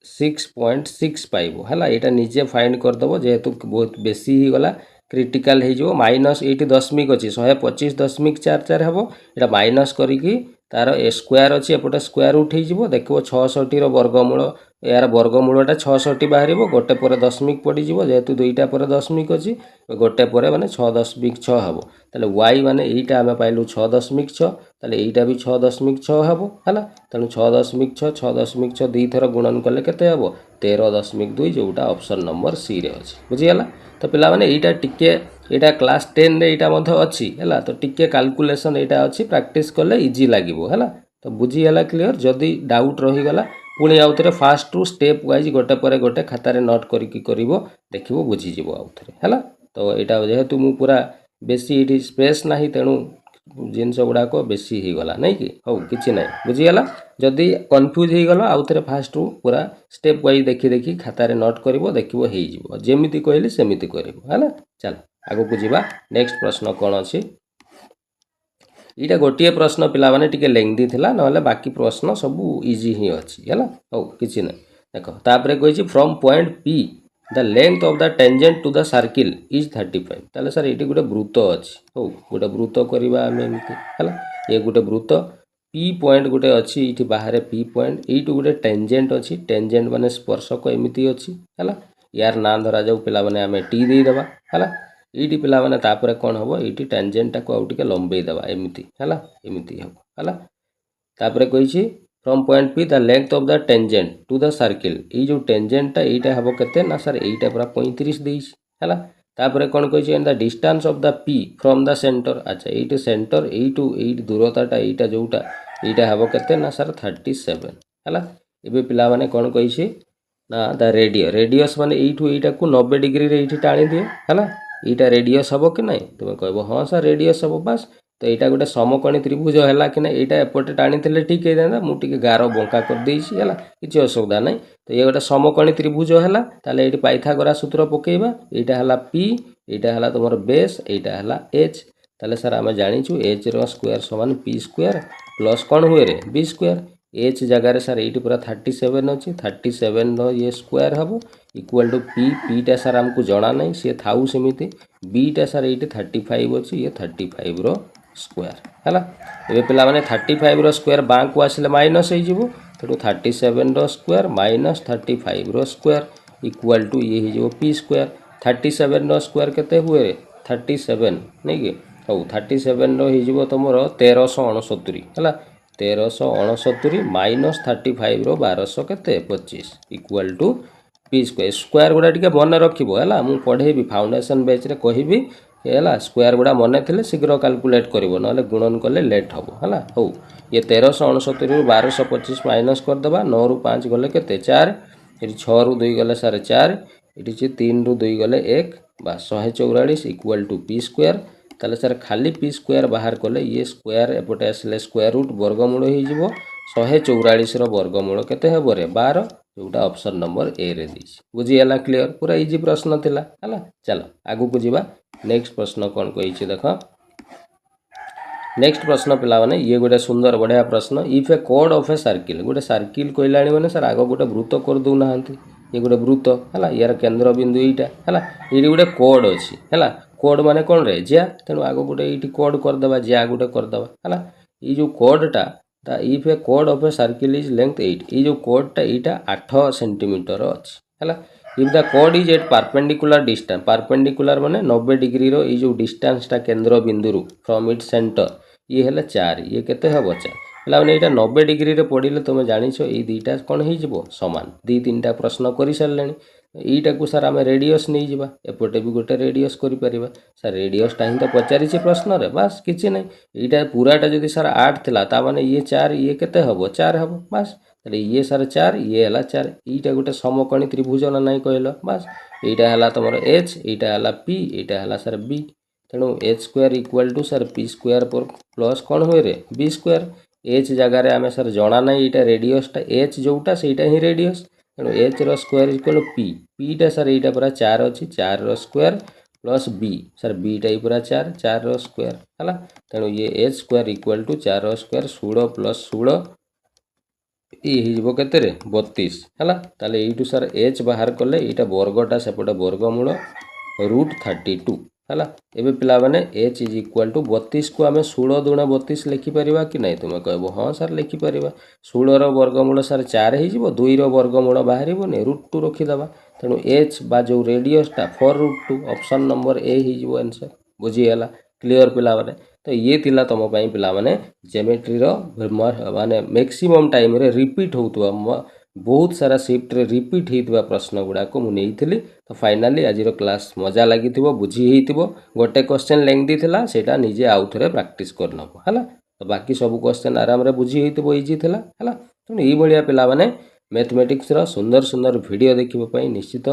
6.6 पाइब है यहाँ निजे फाइंड करदेव जेहेतु बहुत बेसी ही गला क्रिटिकल हो माइनस ये दशमिक अच्छी 125.44 हम यहाँ माइनस करी तार स्क्वायर अच्छी एपटे स्क्वायर उठे देखो 66 वर्गमूल यार वर्गमूलटा 66 बाहर गोटे पर दशमिक पड़ीज जेहेतु दुईटा पर दशमिक अच्छी गोटे पर माने 6.6 हम ताले y माने यहीटा आम पाइलु 6.6 ताले यहीटा भी 6.6 हम है तेणु 6.6 6.6 दी थर गुणन कले केते हम 13.2 जोटा ऑप्शन नंबर सी रे अच्छी बुझीगला तो पिला माने यहीटा टिके यहाँ क्लास 10 रे यहाँ अच्छी है तो टिके कैलकुलेशन यहाँ अच्छी प्रैक्टिस कले इजी लगे है तो तो बुझीगला क्लीयर जदि डाउट रहीगला पुणी आउ थे फास्ट रु स्टेप वाइज गोटे पर गोटे खातार नोट करके देख बुझीज आउ थे है। तो यहाँ जेहेतु मु पूरा बेसी ये स्पेस ना तेणु जिनस गुड़ाक बेसी हो गला नहीं कि हौ कि ना बुझीगला जदि कन्फ्यूज हो गला आउ थे फास्ट रु पूरा स्टेप वाइज देखी देखी खातार नोट कर देखो जमीती कहली सेमिति कर चल आगु को जीवा नेक्स्ट प्रश्न कौन अच्छी यहाँ गोटे प्रश्न पिला माने टिके लेंदी थिला नहले बाकी प्रश्न सब इजी ही अच्छी है हौ कि ना देख तापर कही from point P the length of the tangent to the circle is 35 ताले सर ये गोटे वृत्त अच्छी हौ गोटे वृत्त करवा आम एमती है ये गोटे वृत्त पी पॉइंट गोटे अच्छी ये बाहर पी पॉइंट यू गोटे टेंजेंट अच्छी टेंजेंट माने स्पर्शक एमती अच्छी है यार ना धरा जाऊ पिला माने आम टी देदेबा है ये पिला माने तापर कौन हम ये टेंजेंटा को आउ टिके लंबे देवा एमती है एमती हम है तापर कही from point P the length of the tangent to the circle ये जो टेंजेंटा यहाँ हम के ना सर यहीटा पूरा 35 देइछि है तापर कौन कही the distance of the P from the centre अच्छा ये सेंटर ये दूरताटा यहाँ जोटा यहाँ हम के ना सर 37 है ये पिला माने कौन कही ना द रेडियस माने यहीटा को 90 डिग्री रे टाणी दिए है यहाँ रेडियस हम कि ना तुम्हें कह हाँ सर रेडियस हम बास तो यहाँ गोटे समकोणी त्रिभुज है कि ना यहाँ एपटे टाणी ठीक होता मुझे गार बंका कर देसी है किसी असुविधा ना तो ये गोटे समकोणी त्रिभुज है ताले ये पाइथागोरा सूत्र पकेबा यहाँ है पी यहाँ है तुम बेस यहाँ है एच ताले सर आम जाचु एच स्क्वायर समान पी स्क्वायर प्लस कौन हुए रे बी स्क्वायर एच जगार सर ये पूरा 37 अच्छी 37 ये स्क्वायर हम इक्वाल टू पी पीटा सर आमको जना ना सी थाऊ सेमती बीटा सर ये 35 अच्छी ये 35 रो स्क्वायर है ये पिला माने 35 रो स्क्वायर बाँ को आसिले माइनस हो तेणु 37 रो स्क्वायर माइनस 35 रो स्क्वायर इक्वाल टू ये हो पी स्क्वायर 37 रो स्क्वायर केते हुए 37 नहीं कि हौ 37 रो तुम 1369 है 1369 माइनस 35 रो 1200 के 25 equal to P square square गुड़ा टी मन रखिबो है मुझे पढ़ेबी फाउंडेशन बैच रे कहबी है स्क्वायर गुड़ा मन थे शीघ्र कैलकुलेट कर ना गुणन कले लेट हम है हौ ये 1369 रु 1225 माइनस करदे 9 रु 5 गले के 4 ये 6 रु 2 गले सारे 4 ये 3 रु 2 गले 1 बा 144 इक्वाल टू पी स्क्वायर ताले सर खाली पी स्क्वायर बाहर कले ये स्क्वायर एपटे आसले स्क्वायर रूट वर्गमूल हो 144 वर्गमूल केते हेबो रे 12 जोटा ऑप्शन नंबर ए रे दीछि बुझीगला क्लियर पूरा इजी प्रश्न थिला हला चलो आगु को जीवा नेक्स्ट प्रश्न कौन कही देख नेक्स्ट प्रश्न पिला माने ये गोटे सुंदर बढ़िया प्रश्न इफ ए कोड ऑफ ए सर्किल गोटे सर्किल कहला मैंने सर आग गोटे वृत्त कर दौ ना ये गोटे वृत्त है यार केन्द्र बिंदु यहाँ है ये गोटे कोड अच्छी है कोड माने कौन रे जिया तेणु आग गोटे ये कोड करदे जिया गोटे करदे है ये जो कोडटा इफ ए कोड of a circle is length 8 ये जो कोडटा यहाँ 8 सेंटीमीटर अच्छी है इफ द कोड is at perpendicular distance perpendicular माने 90 डिग्री रो ये जो डिस्टेंसटा केन्द्र बिंदु फ्रॉम इट सेंटर ये है 4 ये केते हम 4 है मैंने यहाँ 90 डिग्री रे पढ़ले तुम जानिछ ये दुईटा कौन हो सामान दी तीन टा प्रश्न कर सारे यहीटा को सर आम रेडियस नहीं जावा एपटे भी गोटे रेडियस करें सर रेडियसटा ही तो पचारि प्रश्न रे बास किसी ना यहाँ पूराटा जदि सर 8 था माने ये 4 ये केते हम 4 हम बास ये सर 4 ये है 4 यहाँ गोटे समकोणी त्रिभुज ना नहीं कहल बास यहाँ है तुम एच यहाँ है पी यहाँ है सर बी तेणु H square equal to sir P square पर प्लस कौन हुए रे बी स्क्वायर एच जगार आम सर जना ना यहाँ रेडियसटा एच जोटा से ही रेडियस तेणु एच स्क्वायर इक्वल पीटा सर यहाँ पूरा 4 अच्छी 4 स्क्वायर प्लस बी सर बीटा ही पूरा 4 स्क्वायर है तेणु ये h square equal to 4 square 16 plus 16 ये हो के 32 है ताले यू सर एच बाहर कले यहाँ वर्गटा सेपटे वर्गमूल √32 है एवं पिला माने एच इज इक्वाल टू 32 को आम 16 दूना 32 लिखिपर कि नहीं तुम्हें कह हाँ सर लिखिपर 16 वर्गमूल सर 4 हो 2 वर्गमूल बाहर √2 रखीदे तेणु एच बा जो रेडियसटा 4√2 ऑप्शन नंबर ए हो आंसर बुझीगला क्लियर पिला माने तो ये थिला तुम पिला माने ज्योमेट्री माने मैक्सिमम टाइम रे रिपीट होउतबा बहुत सारा शिफ्ट रे रिपीट होता प्रश्न गुड़ाक मुझे तो फाइनाली आज क्लास मजा लगी बुझी गोटे क्वेश्चन लेंदी थिला सेटा निजे आउ थे प्रैक्टिस करनब है। तो बाकी सब क्वेश्चन आराम रे बुझी होइतबो इजी थिला हला तेणु एई भलिया पिला माने मैथमेटिक्स रो सुंदर सुंदर वीडियो देखिबा पई निश्चित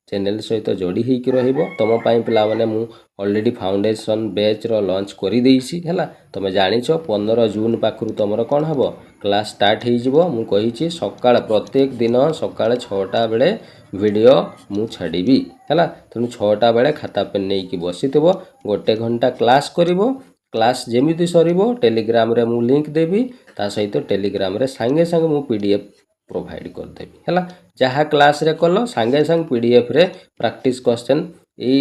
चैनल सहित जोड़ी होइकी रहिबो तुम पई पिला माने मु ऑलरेडी फाउंडेशन बैच रो लॉन्च करि देइसी हला तुम जानिछो 15 जून पाखरु तमरो कोन हबो क्लास स्टार्ट हेइ जिवो मु कहिछि सकाळ प्रत्येक दिन सकाळ 6टा बेले वीडियो मु छाड़ीबी हला तेणु 6टा बेले खाता पेन नै कि बसितबो 1 घंटा क्लास करिवो क्लास जेमिति सरिवो टेलीग्राम रे मु लिंक देबी ता सहित टेलीग्राम रे संगे संगे मु पीडीएफ प्रोवाइड कर देबी हला जहा क्लास रे कलो संगे संग पीडीएफ रे प्रैक्टिस क्वेश्चन ए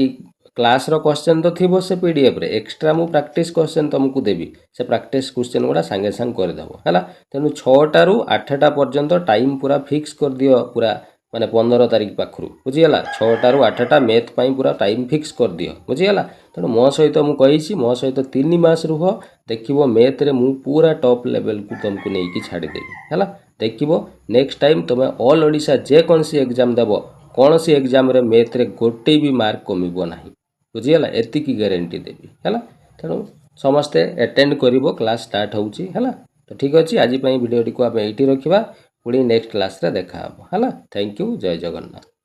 क्लास रो क्वेश्चन तो थिबो से पीडीएफ रे एक्स्ट्रा मु प्रैक्टिस क्वेश्चन तुमको देबी से प्रैक्टिस क्वेश्चन गुडा संगे संग कर देबो हला तेनु 6टा रु 8टा पर्यंत टाइम पूरा फिक्स कर दियो पूरा माने 15 तारिख पाखरु बुझियला 6टा रु 8टा मैथ पई पूरा टाइम फिक्स कर दियो बुझियला तेनु मो सहित मु कहिछि मो सहित 3 मास रुह देखिबो मैथ रे मु पूरा टॉप लेवल को तुमको नै कि छाडी देबी हला देखिबो नेक्स्ट टाइम तुमे ऑल ओडिशा जे कोनसी एग्जाम देबो कोनसी एग्जाम रे मैथ रे गोटे भी मार्क कमिबो नाही बुझियला एति की गारंटी देबी हला तेनु समस्ते अटेंड करिवो क्लास स्टार्ट होउची हला तो ठीक अछि आज पई वीडियो टी को आप एठी रखिबा पुणी नेक्स्ट क्लास रे देखा हबो हला थैंक यू जय जगन्नाथ।